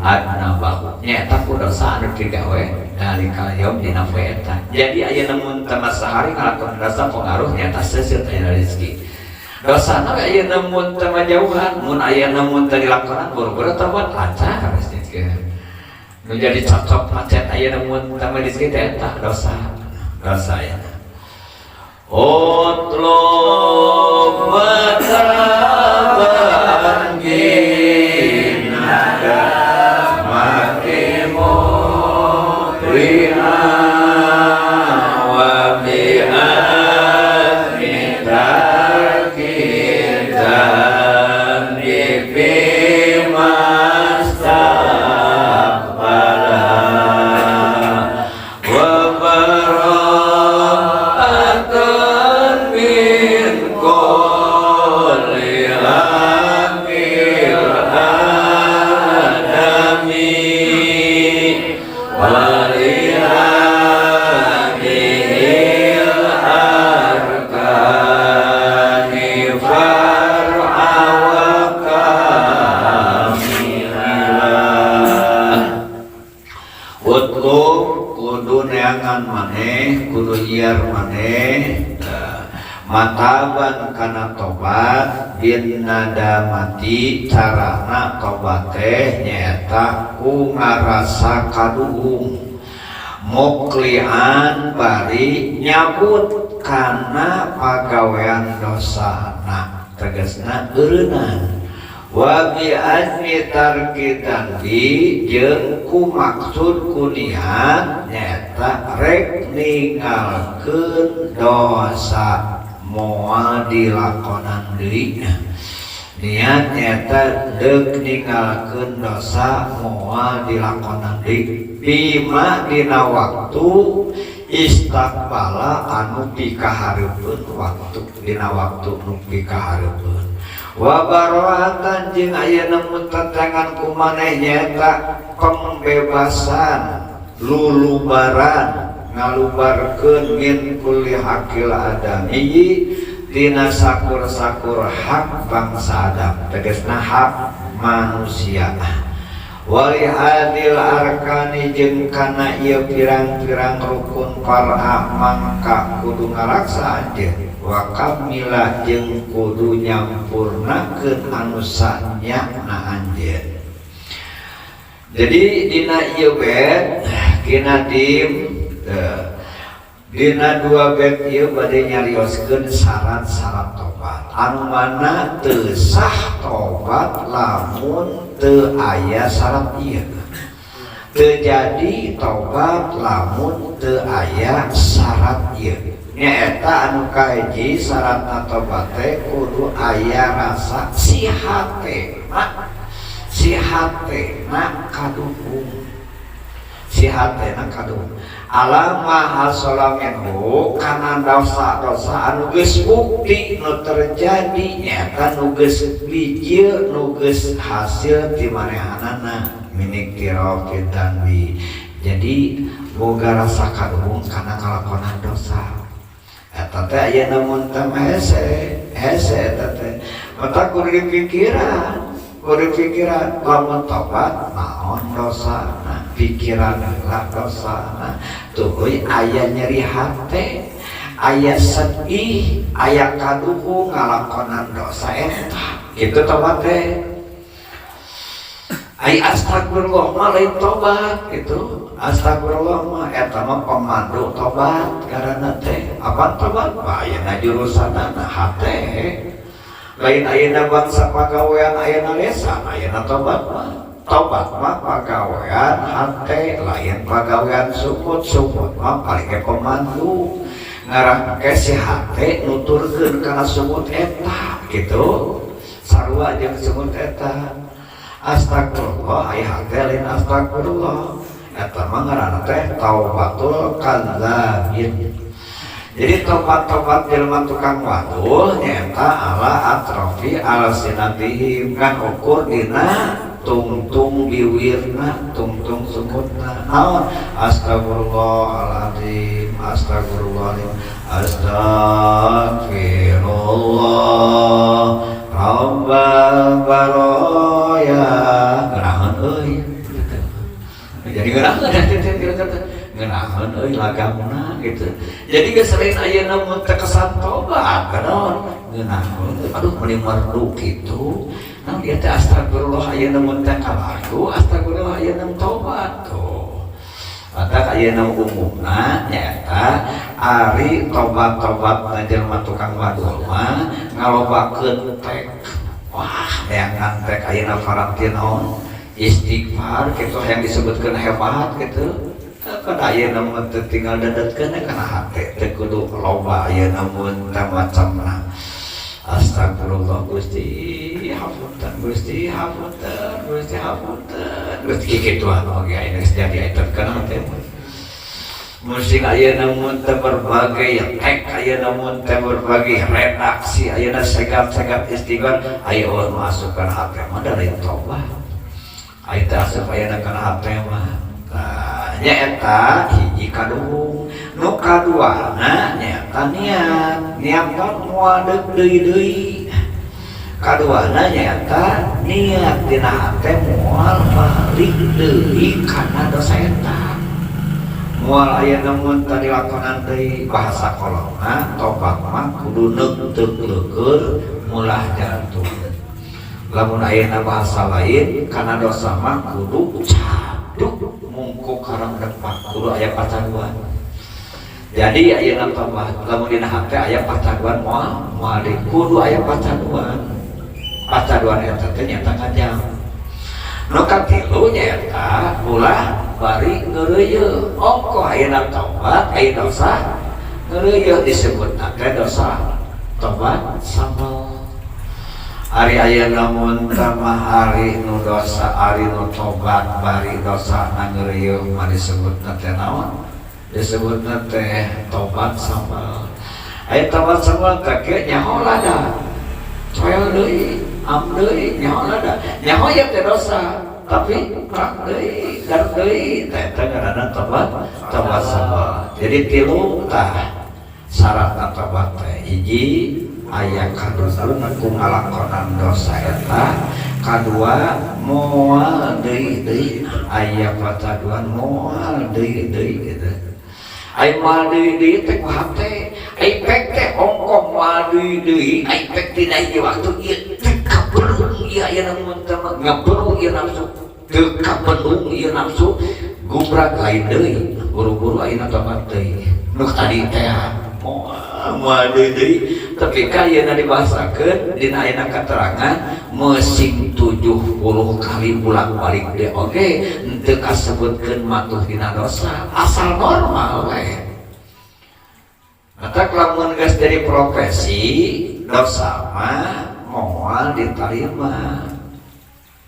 Speaker 1: adnabahu. Nya eta ku dosa anu digawe dalika yaum dina poe eta. Jadi ayeuna mun teu sahari ngalakon dosa pengaruh nyaeta seuseut ayeuna rezeki. Dosana ayeuna mun teu majauhan, mun ayeuna mun teu dilakonan buru-buru tobat lancar rezeki. Menjadi cocok macet ayeuna mun tama rezeki teh eta dosa ya. Utlub mataban ginada makimu ri'a wa bi'admitar kita dipimasta wa iman maneh kudu iar maneh mataban kana tobat bin nadamati carana tobat teh nyaeta ku ngarasa kaduhung muklian bari nyabut kana pagawean dosana tegasna eureunana wa bi azmi tarki dambi jeung ku maksud ku niat nyaeta rek ninggalkeun dosa moal dilakonan deui niat nyaeta deuk ninggalkeun dosa moal dilakonan deui bima dina waktu istaqbala anu pikahareupeun waktu dina waktu nu pikahareupeun wa baroatan jeung aya nemu tetengan ku maneh nyaeta pembebasan lulubaran ngalubarkeun min kulli hakil adami tina sakur-sakur hak bangsa Adam tegasna hak manusia wali hadil arkani jeung kana ieu pirang-pirang rukun para mangka kudu ngaraksaan wa kamilah jeung kudu nyampurnakeun anu sanyana anjeun. Jadi dina ieu bet kina dina dua bet ieu bade nyarioskeun syarat-syarat tobat anu mana teu sah tobat lamun teu aya syarat ieu teu jadi tobat lamun teu aya syarat ieu nyaeta anu kahiji syaratna tobat teh kudu aya rasa si hatena kadukung si hatena kadukung alam mahasala minhu kana dosa-dosa anu geus bukti nu terjadi nyaeta nu geus bijil nu geus hasil ti manehanana minik tirafid dambi jadi boga rasa kadukung kana kalakonan dosa eta teh aya namun teh hese eta teh mata kudu dipikiran lamun tobat naon dosana pikiran lah dosana tuluy aya nyeri hate aya sedih aya kaduhung ngalakonan dosa eta kitu tobat teh ai astagfirullah mah lain tobat gitu astagfirullah mah eta mah pemandu tobat karana teh apa tobat aya jurusanana hate lain ayeuna bangsa pagawean ayeuna lesan ayeuna tobat mah pagawean hate lain pagawean sumut mah paling pemandu ngarangke si hate nuturkeun kana sumut eta gitu sarua jeung sumut eta astagfirullah aya hate lain astagfirullah eta mah ngaranna teh taubatul kadzabin. Jadi tobat-tobat jelema tukang wadul nyaeta ala atrofi ala sinatihim kan ukur dina tungtung biwirna tungtung sumutna naon astagfirullahaladzim astagfirullah rabbal baraya gerahan euy jadi gerahan ngenahan euy lagamna gitu. Jadi geus selain ayeuna mun teu kesan tobat kana ngenahan aduh mending merdu kitu. Namun dia teh astagfirullah ayeuna mun teu kalardu astagfirullah ayeuna tobat tuh. Mata ayeuna umumna nyaeta ari tobat-tobat jelema tukang wadul mah ngalobakeun tek. Wah, neangan tek ayeuna faranti naon? Istighfar kitu yang disebutkeun hebat kitu. Kada ayeuna mun teu tinggal dadetkeun kana hate teh kudu loba ayeuna mun teh macamna astagfirullah Gusti hapunten Gusti kikituan oge ayeuna geus jadi ayeuna teh musik ayeuna mun teh berbagai tek ayeuna mun teh berbagai redaksi ayeuna segap-segap istighfar ayeuna masukkan hate mah dari tobat aya teh asup ayeuna kana hate mah nyaeta hiji kaduhung nu kaduana nyaeta niat moal deui kaduana nyaeta niat dina hate moal balik deui kana dosa eta mual aya namun tadi lakonan deui bahasa kolongna tobat mah kudu neuteuk leukeur mulah jantung. Lamun aya bahasa lain kana dosa mah kudu caduk mungkuk karang depan kudu aya pacaduan. Jadi ayeuna tobat lamun dina hate aya pacaduan moal kudu aya pacaduan. Pacaduan eta teh nyata ngajang. Nu katilu nyaeta ulah bari ngeureuyeuh. Ongko ayeuna tobat aya dosa ngeureuyeuh disebutna teh dosa tobat sambal. Ari aya namun tamah ari nu dosa ari nu tobat bari dosa ngeureuyeuh mah disebutna teh naon? Disebutna teh tobat sambal. Aya tobat sambal teh ge nyaho lada. Coel deui, am deui, nyaho lada. Nyaho ya teh dosa, tapi prak deui, dar deui teh ngaranna tobat sambal. Jadi tilu tah syarat tobat teh. Hiji aya kadudun ku ngalakonan dosa eta, kadua moal deui aya pacaduan moal deui gitu. Ai moal deui teh ku hate, ai pek teh ongkong moal deui, ai pek dina ieu waktu ieu teh kabelung ieu aya namun teh ngabelung ieu nafsu, teu kabelung ieu nafsu, gubrak lain deui, buru-buru ayeuna tobat deui. Nu tadi teh moal deui tapi kayeuna dibahasakeun dina ayeuna katerangan meusing 70 kali bolak-balik de oge teu kasebutkeun matuh dina dosa asal normal we. Mata lamun geus dari profesi dosa mah moal ditarima.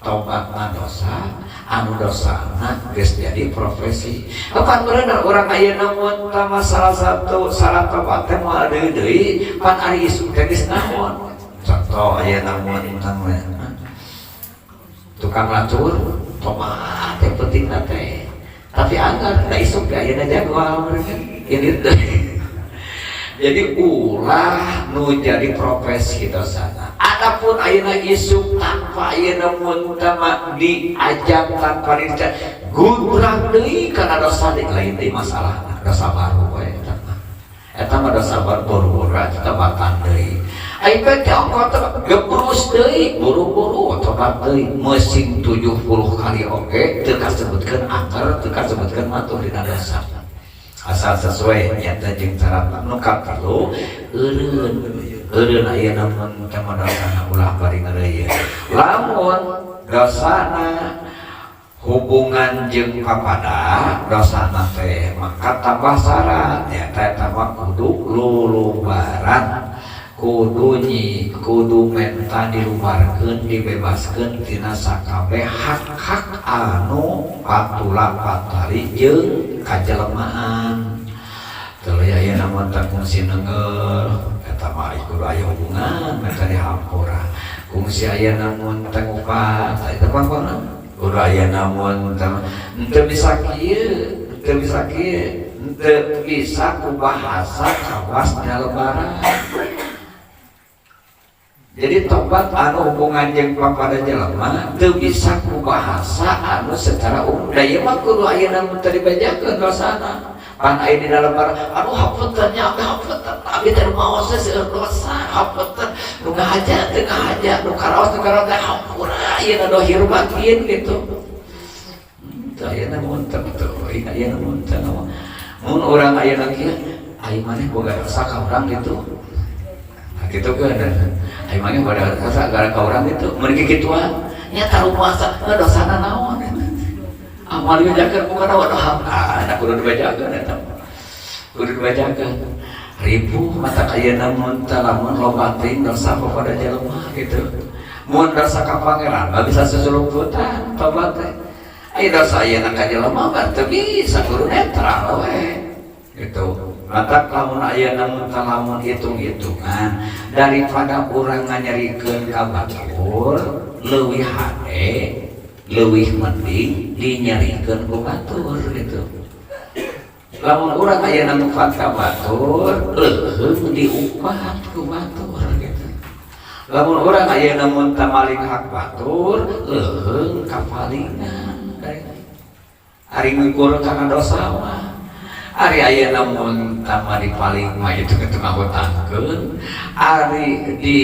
Speaker 1: Tobatna dosa anu dosana geus jadi profesi. Pan bener urang ayeuna mun tama salah satu syarat tobat teh moal deui pan ari isuk teh geus naon. Contoh ayeuna mun tukang lacur tobat teh pentingna teh. Tapi anggar da isuk teh ayeuna jadwal ini teh. Jadi ulah nu jadi profesi dosana. Adapun ayeuna isuk tanpa ayeuna mun tama diajak tanpa diajak gurang deui kana dosa lain deui masalahna dosa baru we eta mah dosa baru tobatan deui. Ai teh ongko teh gebrus deui buru-buru tobat deui meusing 70 kali oge teu kasebutkeun angker teu kasebutkeun matuh dina dosa. Asal sesuai nyata jeung cara nu katilu eureun ayeuna mun teh dosana ulah bari ngeureuyeuh. Lamun dosana hubungan jeung papada dosana teh maka tambah syarat nyata eta mah kudu lulubaran kudu menta dilubarkeun dibebaskeun tina sakabeh hak-hak anu patula patari jeung kajelmaan. Tuluy ayeuna mun teh kungsi neunggeul eta mah kudu aya hubungan menta dihampura. Kungsi ayeuna mun teh ngupat eta pangkona kudu ayeuna mun teh teu bisa kieu teu bisa ku bahasa kawas lebaran. Jadi tobat anu hubungan jeung papada jelema teu bisa ku bahasa anu secara umum. Da ieu mah kudu ayeuna mun teu dibejakeun dosana. Pan aya di dalam barang anu hapunten nya hapunten abi teh maos seueur dosa hapunten nu ngahaja teu ngahaja nu karaos teh hampura ayeuna dohir batin gitu. Teu ayeuna mun teh betul ayeuna mun teh mun urang ayeuna kieu ai maneh boga dosa ka urang gitu. Gitu kan ai mangga pada rasa gara ka urang itu mun kikituan nya taruh puasa dosana naon amal dibajakeun bukan waduh anak kudu dibajakeun eta kudu dibajakeun ribu mata ayeuna mun teh lamun loba teuing dosa pada jelema gitu mun dosa ka pangeran mah bisa susulumputan tobat teh ai dosa ayeuna ka jelema mah teu bisa kudu netral we gitu. Mata lamun ayeuna mun lamun hitung-hitungan daripada urang nganyarikeun ka batur leuwih hade leuwih mending dinyarikeun ku batur gitu. Lamun urang ayeuna numpang ka batur leuheung diupat ku batur gitu. Lamun urang ayeuna mun maling hak batur leuheung kapalingan ari ngukur kana dosa mah. Ari ayeuna mun tamari paling mah itu kitu ngagotangkeun, ari di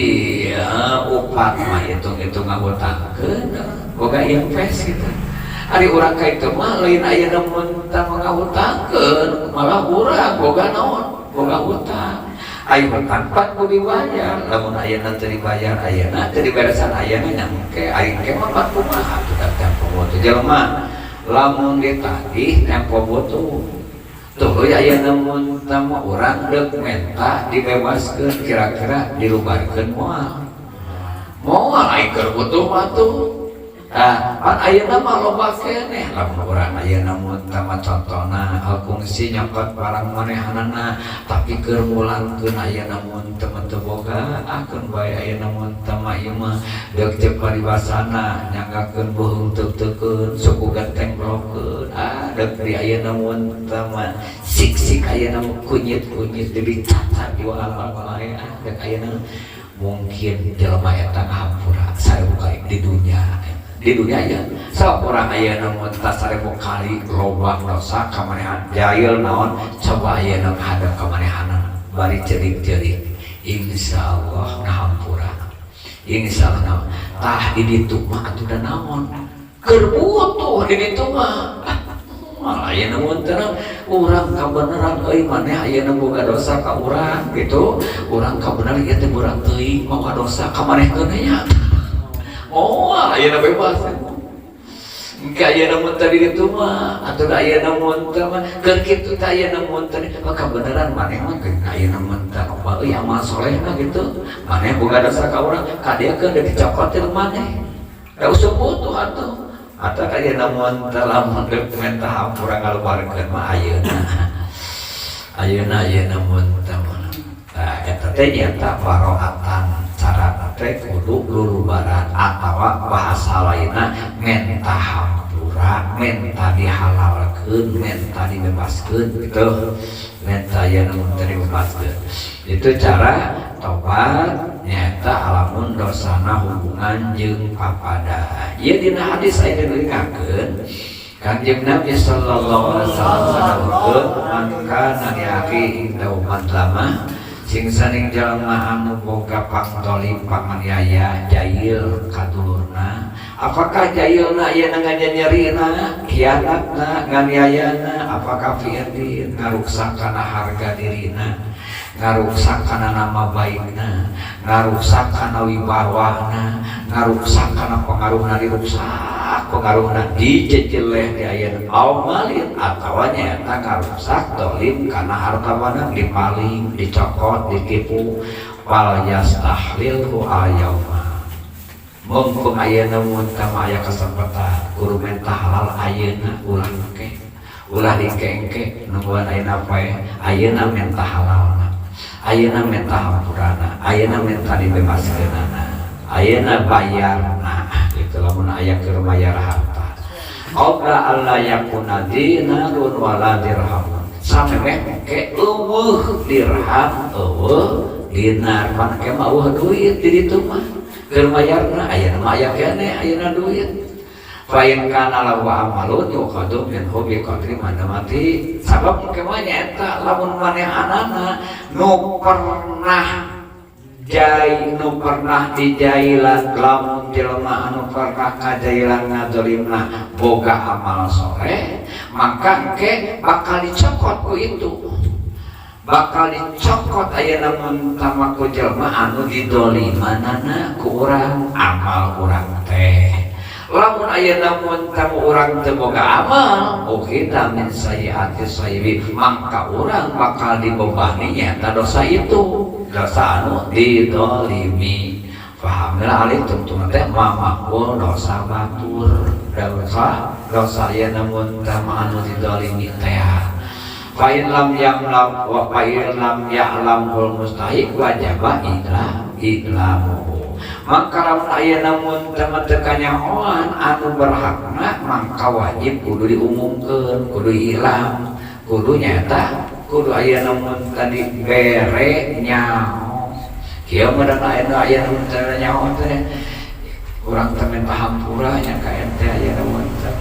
Speaker 1: upat mah itu ngagotangkeun, boga invest gitu. Ari urang ka itu mah lain ayeuna mun tama ngagotangkeun, malah urang boga naon, boga hutang. Ayo tanpa ku dibayar, lamun ayeuna teu dibayar ayeuna teu diberesan ayeuna nyangke aing ke mah kumaha teu tempo butuh jelema lamun ditagih tempo butuh tuh ayeuna mun tama urang deuk menta dibebaskeun kira-kira dirubarkeun moal aing keur butuh mah tuh. Pan ayeuna mah loba keneh lamun urang ayeuna mun tama contona kungsi nyokot barang manehanana tapi keur mulangkeun ayeuna mun teu boga akeun bae ayeuna mun tama ieu mah deuk teu paribasana nyanggakeun beuheung teu-teukeun suku genteng blokeun deuk di ayeuna mun tama sik-sik ayeuna kunyit-kunyit deui cacat jual bae deuk ayeuna mungkin jelema eta ngahampura sarebu kali di dunia ya saurang ayeuna mun tas 1000 kali loba dosa ka manehan jail naon coba ayeuna hadap ka manehanna bari cerik-cerik insyaallah ngahampura insyaallah tah di ditu mah atuh da naon keur butuh di ditu mah malah ayeuna mun teu urang kabeneran euy maneh ayeuna boga dosa ka urang gitu urang kabeneran ieu teh urang teuing mawa dosa ka manehkeun nya. Oh, ayeuna bebas. Engke ayeuna mun tadi ditu mah atuh ayeuna mun teh mah keur kitu teh ayeuna mun teh maka beneran maneh mah geus ayeuna mun teh loba euy amal solehna gitu. Maneh boga dosa ka urang, kadeukeun da dicokot teh maneh. Da usah butuh atuh. Atuh ayeuna mun teh lamun deuk menta hampura ngalubarkeun mah ayeuna. Ayeuna mun teh mah. Tah eta teh nyata baroatan cara teh kudu lulubaran atawa bahasa lainna menta hampura menta dihalalkeun menta dibebaskeun gitu menta aya nu dibebaskeun itu cara tobat nyata alamun dosana hubungan jeung papada ieu dina hadis aya diringakeun Kanjeng Nabi sallallahu alaihi wasallam sadawukeun man kana yaqi indahu madlamah sing saning jalma anu boga pangtolim panganiaya jail kadulurna apakah jailna ayeuna nganyanyerina khianatna nganiayana apakah fi'din ngaruksak kana harga dirina ngaruksak kana nama baikna ngaruksak kana wibawahna ngaruksak kana pengaruhna diruksak pengaruhna dijejeleh di ayeuna aumalin atawa nyaeta ngaruksak dolim kana harta mana dipaling dicokot ditipu wal yastahlilhu ayauma mumpung ayeuna mun kama aya kasempatan kudu menta halal ayeuna ulah dikengke nungguan ayeuna poe ayeuna menta halalna ayeuna menta hampurana ayeuna menta dibebaskeunana ayeuna bayarna gitu lamun aya keur bayar harta qabla alla yakuna dinarun wala dirham sampai ke eueuh dirham eueuh dinar pan ke mah eueuh duit di ditu mah keur bayarna ayeuna mah aya keneh ayeuna duit fa in kana lahu amalun yuqadu min hobi qadri mandamati sabab ke mah nyaeta lamun manehanana nu pernah nu pernah dijailan lamun jelema anu pernah ngajailan ngadolimna boga amal soleh maka engke bakal dicokot ku itu bakal dicokot ayeuna mun tama ku jelema anu didolimanana ku urang amal urang teh lamun ayeuna mun tamu urang teu boga amal kita min sayyiati sayyibi maka urang bakal dibebani nya dosa itu dosa anu didolimi pahamna alih tungtung teh mamakul dosa batur dosa ayeuna mun tamu anu didolimi teh fa in lam ya'lam wa fa in lam ya'lamul mustahiq wajaba iklamuhu maka lamun ayeuna mun teu kanyahoan anu berhakna maka wajib kudu diumumkeun kudu ilang kudu nyata kudu ayeuna mun tadi bere nyaho kieu mah ayeuna mun teu nyaho teh urang teh menta hampura nya ka ente ayeuna mun teh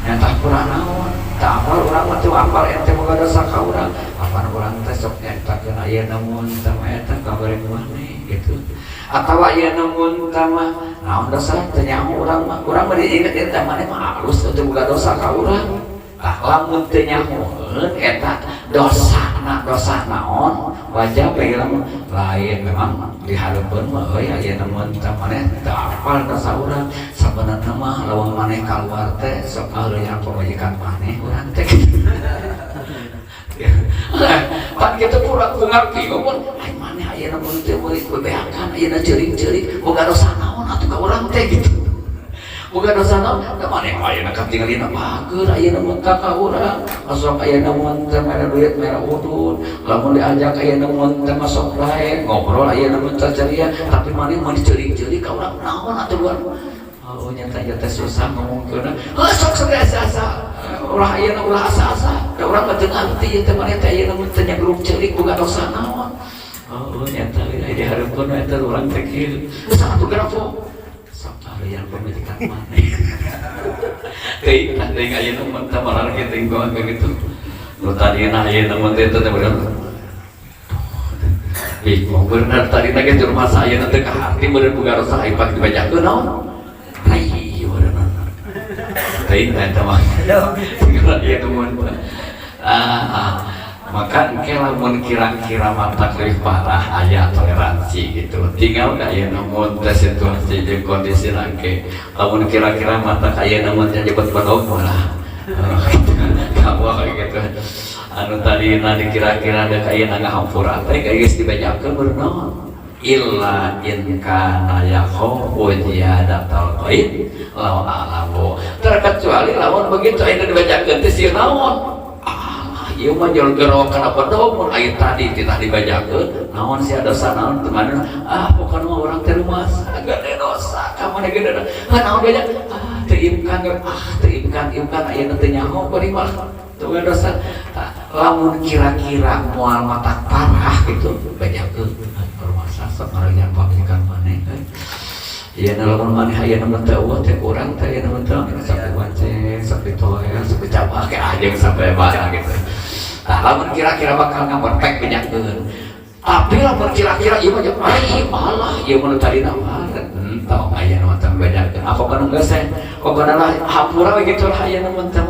Speaker 1: nyata pura naon tah apal urang urang mah teu apal ente boga dosa ka urang apaan urang teh sok nyatakeun ayeuna mun tah eta kabareng maneh gitu atawa ayeuna mun tah mah naon dosa teh nyaho urang mah inget eta maneh mah alus teu boga dosa ka urang lamun teu nyahoeun eta dosa naon wajah film lain memang dihareupeun mah euy ayeuna mun tah maneh teu apal dosa urang sabenerna mah lawan maneh kaluar teh sok ngeureuyang pamajikan maneh urang teh pan kitu kurang ngarti mun ai maneh ayeuna mun teu meuli bebeakan ayeuna ceurik-ceurik boga dosa naon atuh ka urang teh gitu boga dosa naon da maneh ayeuna katingalina bager ayeuna mun ka urang sok ayeuna mun teh mere duit mere udun lamun diajak ayeuna mun teh masuk lain ngobrol ayeuna mun teh ceria tapi maneh mun ceurik-ceurik ka urang naon atuh luar oh nyata susah ngomongkeun sok asa-asa ulah ayeuna ulah asa-asa da urang mah teu ngarti teh maneh teh ayeuna mun teh nyagruk ceurik boga dosa naon oh nyata dihareupeun eta urang teh kieu geus atuh gerak yang pemilikan mana teh ayeuna mun teh malar kitu nggoan begitu nu tadina ayeuna mun teh teh bener bingung bener tadina ge di rumah saya teh ka hati bener boga dosa ipak dibajakeun naon ai bener teh eta mah ayeuna mun maka engke lamun kira-kira mata lebih parah aya toleransi gitu tinggal ayeuna mun teh situasi jeung kondisi lagi lamun kira-kira mata ayeuna mun nyebut badog lah kamu gitu anu tadina dikira-kira ada ayeuna ngahampura teh geus dibajakeun beureunaon illa in kana yakhafu ziyadatal qaid law alamu terkecuali lamun begitu ayeuna dibajakeun teh sieun naon ieu mah jol gerok kana podok mun aya tadi titah dibajakeun naon sia dosa naon teu mana pokona mah urang teh rumas gede dosa ka maneh gede naon bajak teu imkan ayeuna teu nyaho bari mah teu dosa lamun kira-kira moal mata parah gitu bajakeun permasa sok ngaranyan pamikan maneh ieu lamun maneh ayeuna mah teu eueuh teh urang teh ayeuna mah teu sampai wanceng sampai toel sampai cabah ke anjing sampai mana gitu lamun kira-kira bakal ngamerpek benyakeun tapi lamun kira-kira ieu mah ai malah ieu mun tadina mah tong aya nu teh bedakeun apa kana geus teh pokona hampura we kitu lah aya nu teh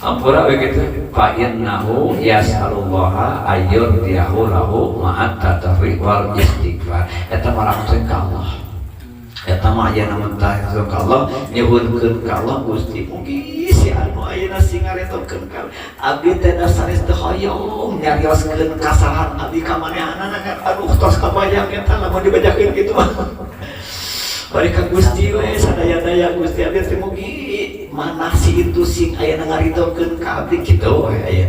Speaker 1: hampura we kitu fa innahu yas'alullaha ayyurdiyahu lahu ma'at tatarri wal istighfar eta marakkeun ka Allah eta mah aya na mentah ka Allah nyuhunkeun ka Allah Gusti mugi si anu ayeuna sing ngaretotkeun ka abdi teh sanes teu hoyong nyarioskeun kasalahan abdi ka manehanana aduh tos kabayang eta lamun dibajakeun kitu mah bari ka Gusti we sadaya-daya Gusti abdi teh mugi manah si itu sing ayeuna ngaritotkeun ka abdi kitu we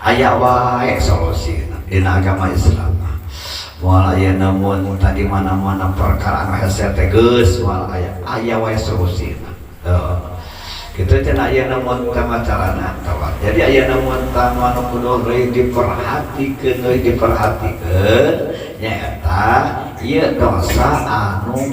Speaker 1: aya wae solusina dina agama Islam moal ayeuna mun tadi mana-mana perkara anu hese teh geus moal aya wae solusina kitu cenah ayeuna mun teh macarana tawar jadi ayeuna mun teh anu kudu diperhatikeun nyaeta ieu dosa anu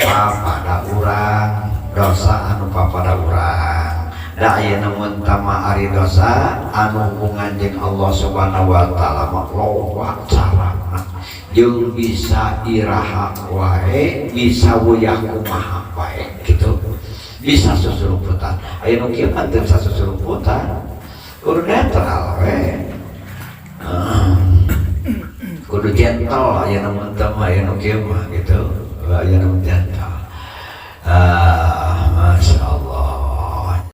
Speaker 1: papada urang da ayeuna mun teh ari dosa anu hubungan jeung Allah Subhanahu wa taala mah loba carana jeung bisa iraha wae bisa wuyah kumaha wae gitu bisa susuruputan ayeuna kieu mah teu bisa susuruputan kudu netral we kudu gentle ayeuna mun teh ayeuna kieu mah gitu ayeuna gentle